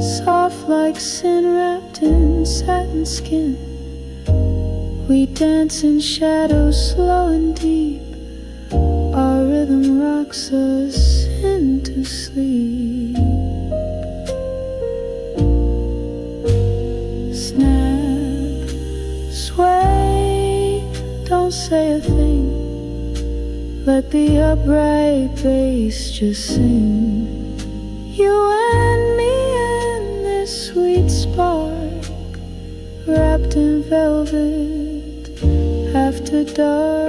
soft like sin wrapped in satin skin. We dance in shadows, slow and deep. Our rhythm rocks us into sleep. Snap, sway, don't say a thing. Let the upright bass just sing. You and me and this sweet spark, wrapped in velvet after dark.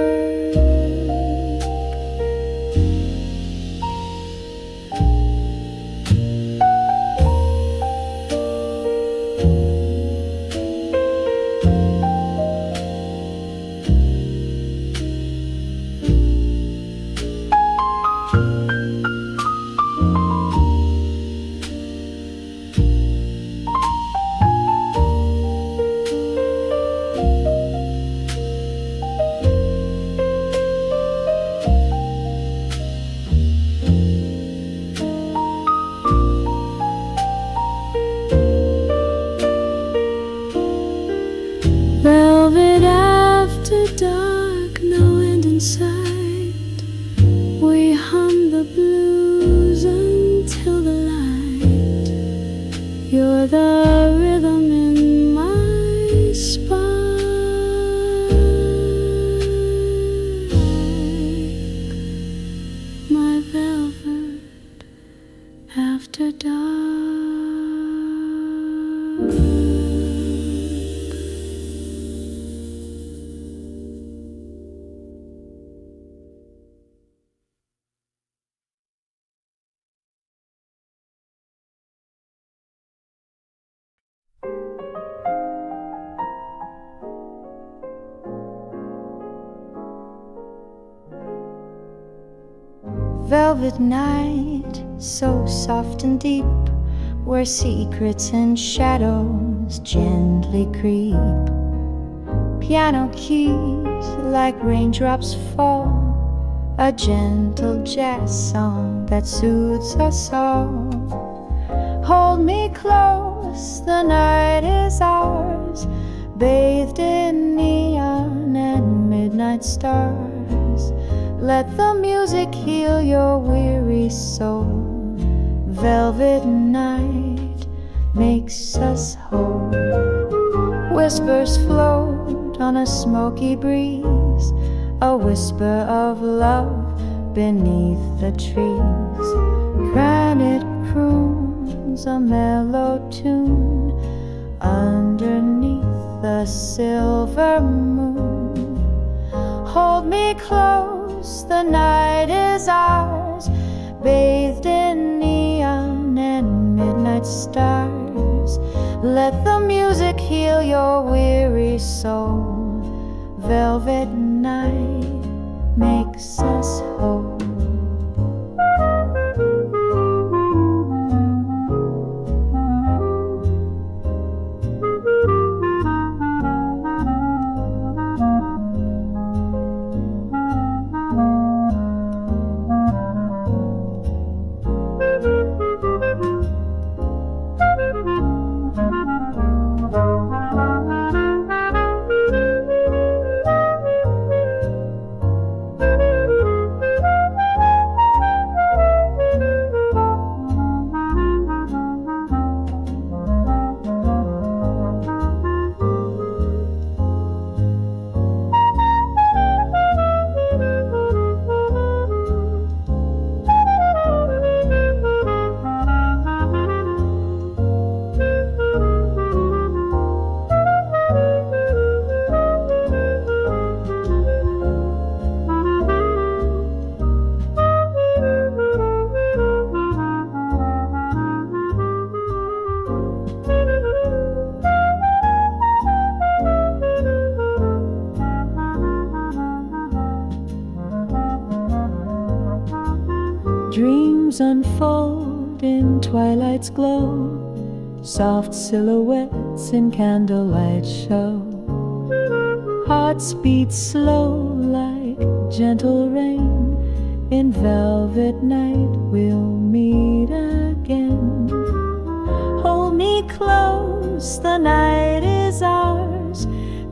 Velvet after dark, no end in sight. We hum the blues until the light. You're the rhythm in my spine, my velvet after dark. Velvet night, so soft and deep, where secrets and shadows gently creep. Piano keys like raindrops fall, a gentle jazz song that soothes us all. Hold me close, the night is ours, bathed in neon and midnight stars. Let the music heal your weary soul. Velvet night makes us whole. Whispers float on a smoky breeze, a whisper of love beneath the trees. Granite croons a mellow tune underneath the silver moon. Hold me close, the night is ours, bathed in neon and midnight stars. Let the music heal your weary soul. Velvet night makes makes us whole. Dreams unfold in twilight's glow, soft silhouettes in candlelight show. Hearts beat slow like gentle rain. In velvet night we'll meet again. Hold me close, the night is ours,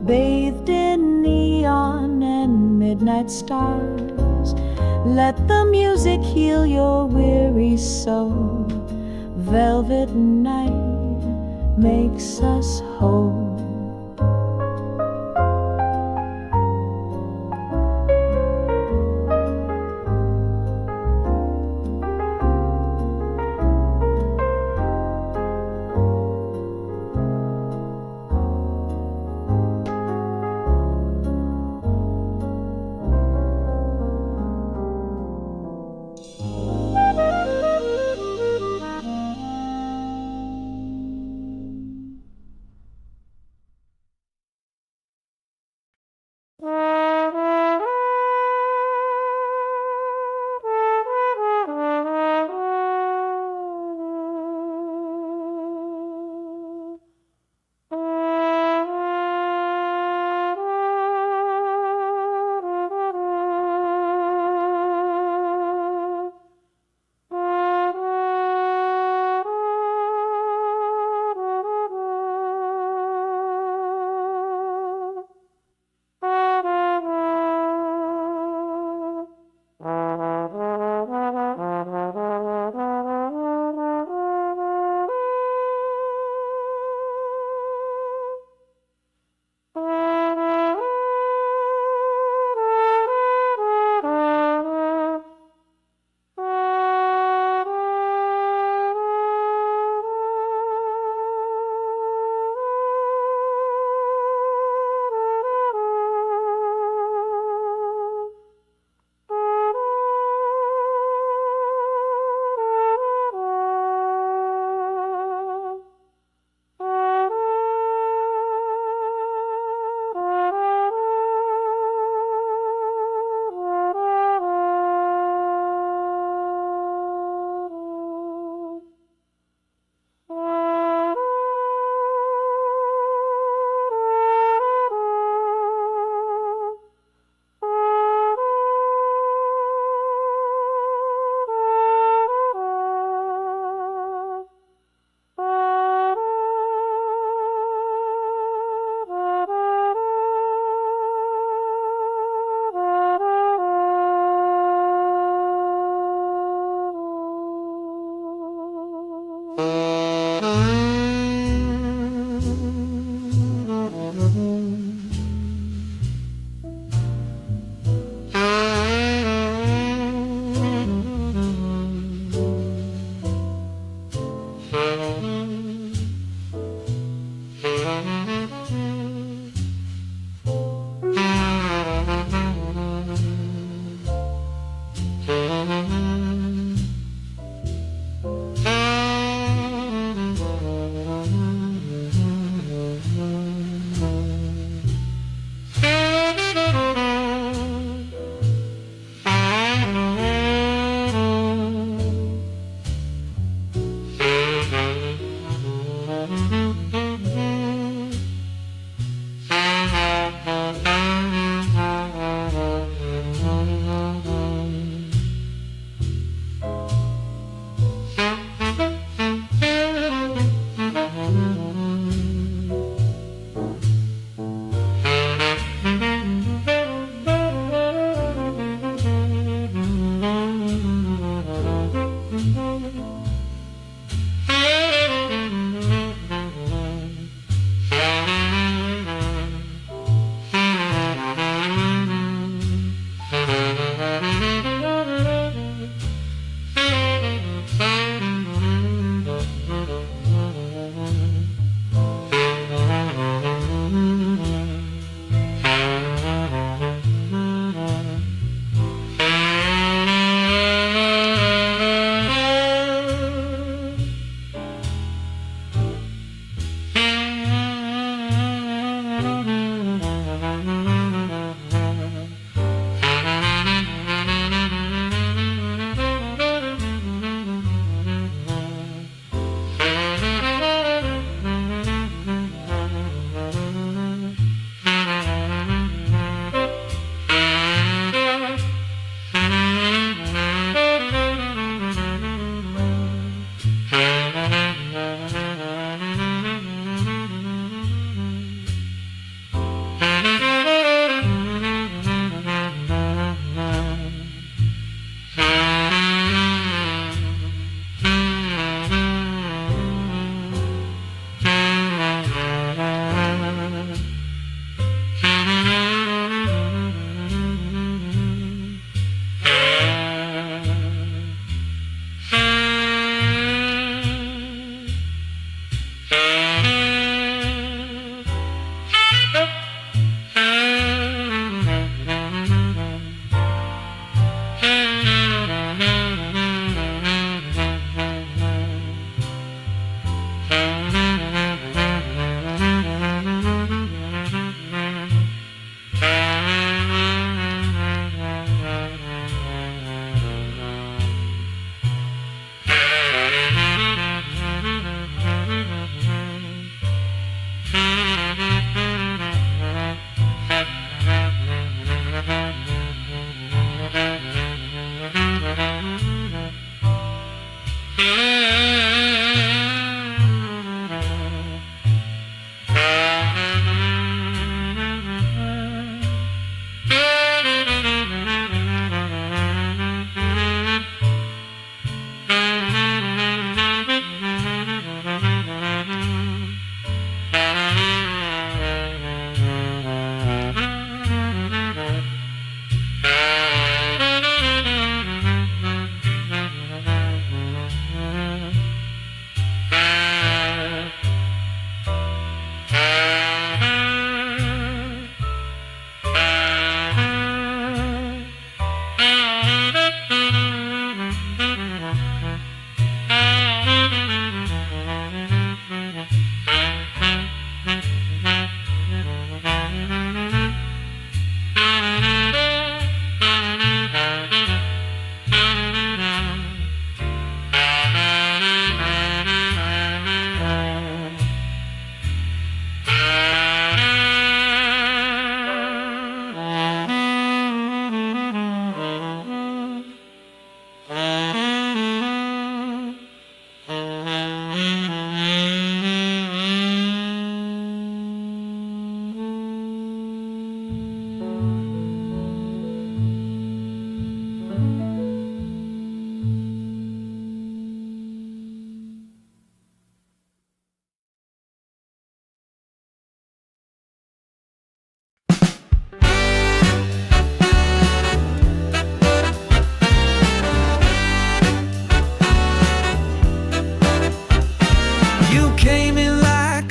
bathed in neon and midnight stars. Let the music heal your weary soul. Velvet night makes us whole.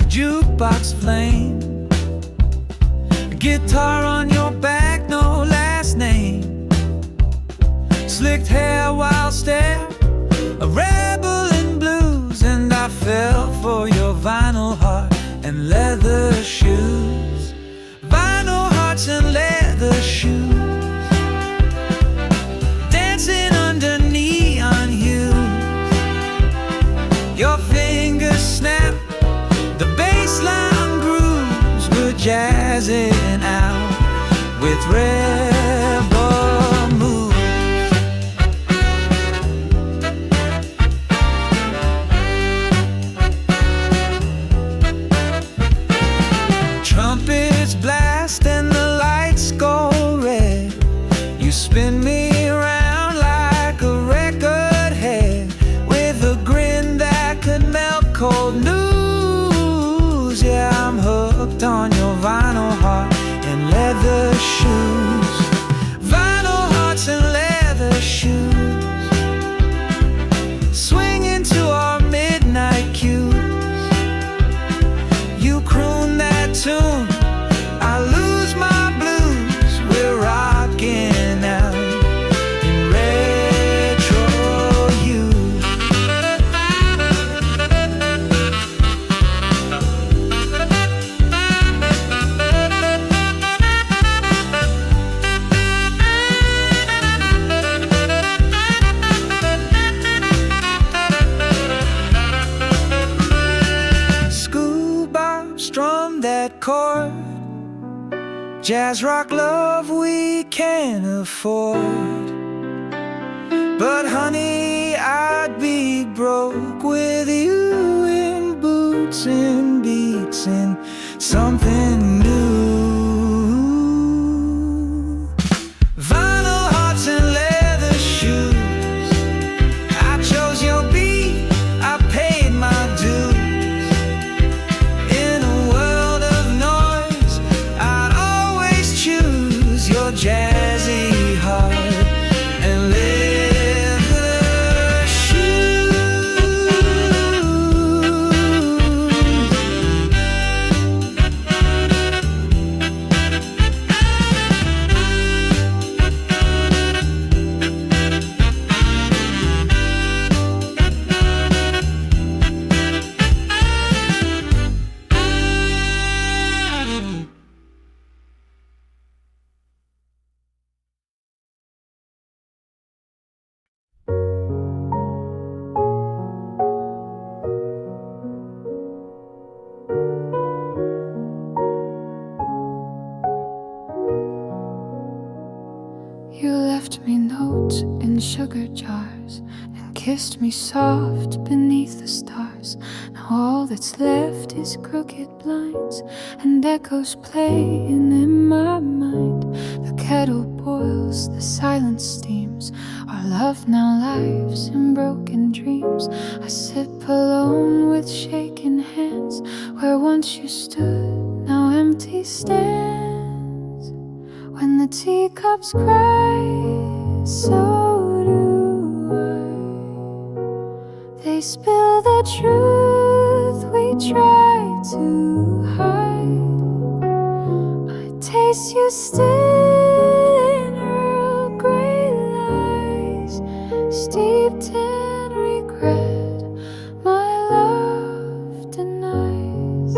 jukebox flame. A guitar on your back, no last name. Slicked hair, wild stare, a rebel in blues. And I fell for your vinyl heart and leather shoes. Vinyl hearts and leather shoes, dancing under neon hues. Your fingers snap, the bassline grooves were jazzing out with rebel moves. chord, jazz rock love we can't afford. But honey, I'd be broke with you in boots and beats and something new. Vinyl hearts and leather shoes, I chose your beat, I paid my dues. In a world of noise, I'd always choose your jazzy heart and leather shoes. You left me notes in sugar jars and kissed me soft beneath the stars. Now all that's left is crooked blinds and echoes playing in my mind. The kettle boils, the silence steams. Our love now lives in broken dreams. I sip alone with shaking hands. Where once you stood, now empty stands. When the teacups cry, so do I. They spill the truth we try to hide. I taste you still in Earl Grey lies, steeped in regret my love denies.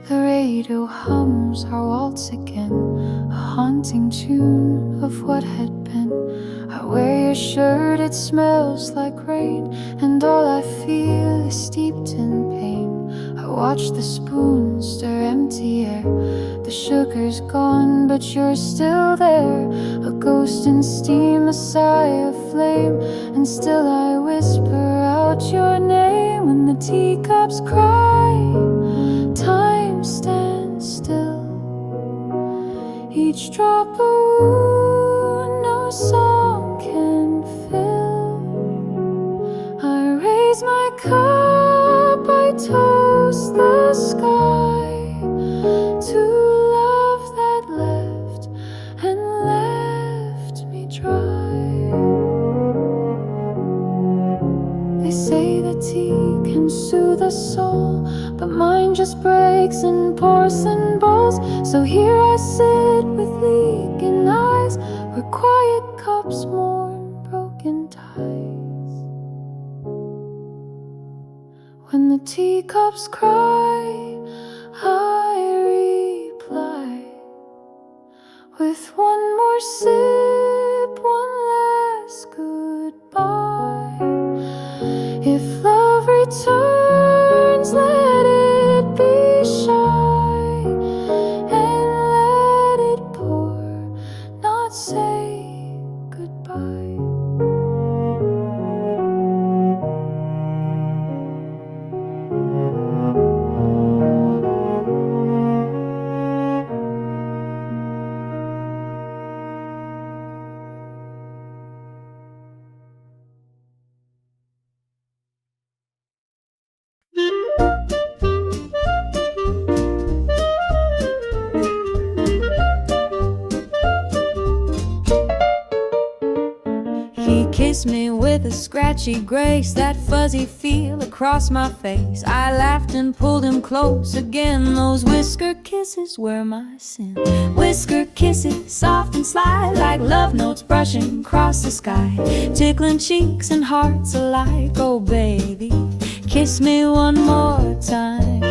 The radio hums our waltz again, a haunting tune of what had been. I wear your shirt, it smells like rain, and all I feel is steeped in pain. I watch the spoon stir empty air. The sugar's gone, but you're still there, a ghost in steam, a sigh of flame, and still I whisper out your name. When the teacups cry, time stands still. Each drop a wound no song can fill. I raise my cup, I toast the sky to love that left and left me dry. They say that tea can soothe the soul, but mine just breaks in porcelain bowls. So here I sit with leaking eyes, where quiet cups mourn broken ties. When the teacups cry, I reply with one more sip, one last goodbye. If love returns, let it be shy, and let it pour, not say goodbye. He kissed me with a scratchy grace, that fuzzy feel across my face. I laughed and pulled him close again. Those whisker kisses were my sin. Whisker kisses, soft and sly, like love notes brushing across the sky, tickling cheeks and hearts alike. Oh baby, kiss me one more time.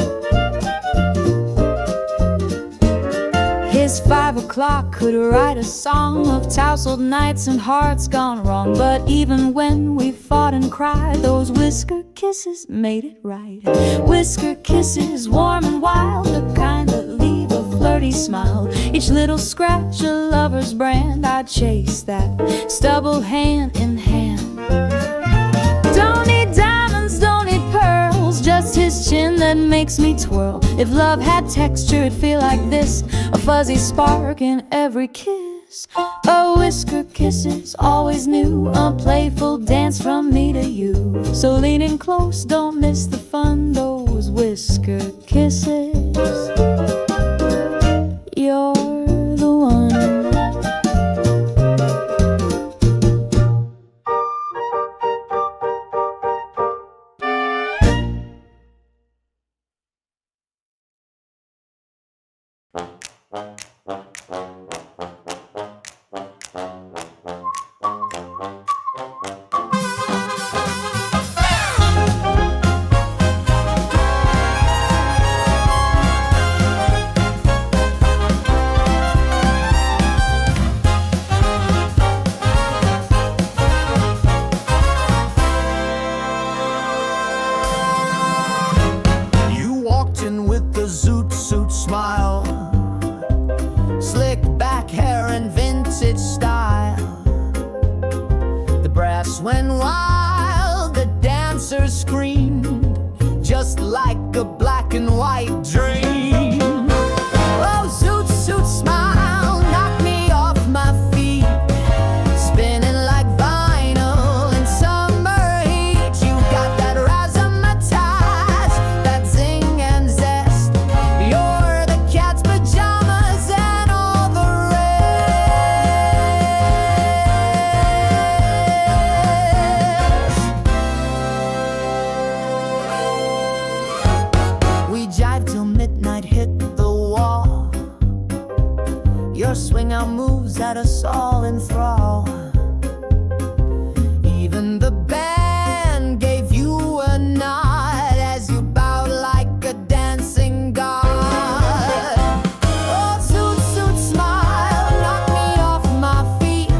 His 5 o'clock could write a song of tousled nights and hearts gone wrong. But even when we fought and cried, those whisker kisses made it right. Whisker kisses, warm and wild, the kind that leave a flirty smile. Each little scratch a lover's brand, I'd chase that stubble hand in hand. Don't need diamonds, don't need pearls, just his chin that makes me twirl. If love had texture, it'd feel like this, a fuzzy spark in every kiss. A whisker kisses, always new, a playful dance from me to you. So lean in close, don't miss the fun, those whisker kisses. You're the one. Smile, slick back hair and vintage style. The brass went wild, the dancers screamed, just like a black and white dream. Oh, zoot, zoot, smile, knock me off my feet, spinning like vinyl in summer heat. You got that razzmatazz, that zing and zest. You're the cat's pajamas and all the rest. We jive till midnight hit the wall. Your swing out moves had us all in thrall. Even the band gave you a nod as you bowed like a dancing god. Oh, zoot, zoot, smile, knock me off my feet,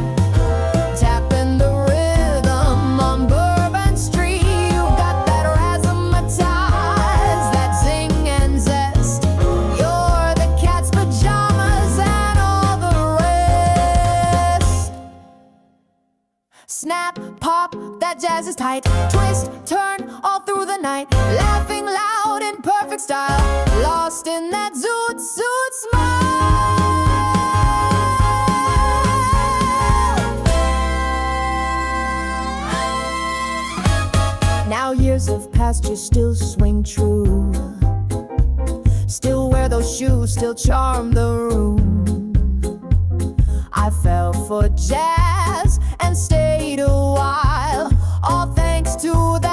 tapping the rhythm on Bourbon Street. You got that razzmatazz, that zing and zest. You're the cat's pajamas and all the rest. Snap, pop, that jazz is tight. Twist, turn, all through the night. Laughing loud in perfect style, lost in that zoot, zoot smile. Now years have passed, you still swing true, still wear those shoes, still charm the room. I fell for jazz and stayed a while, all thanks to the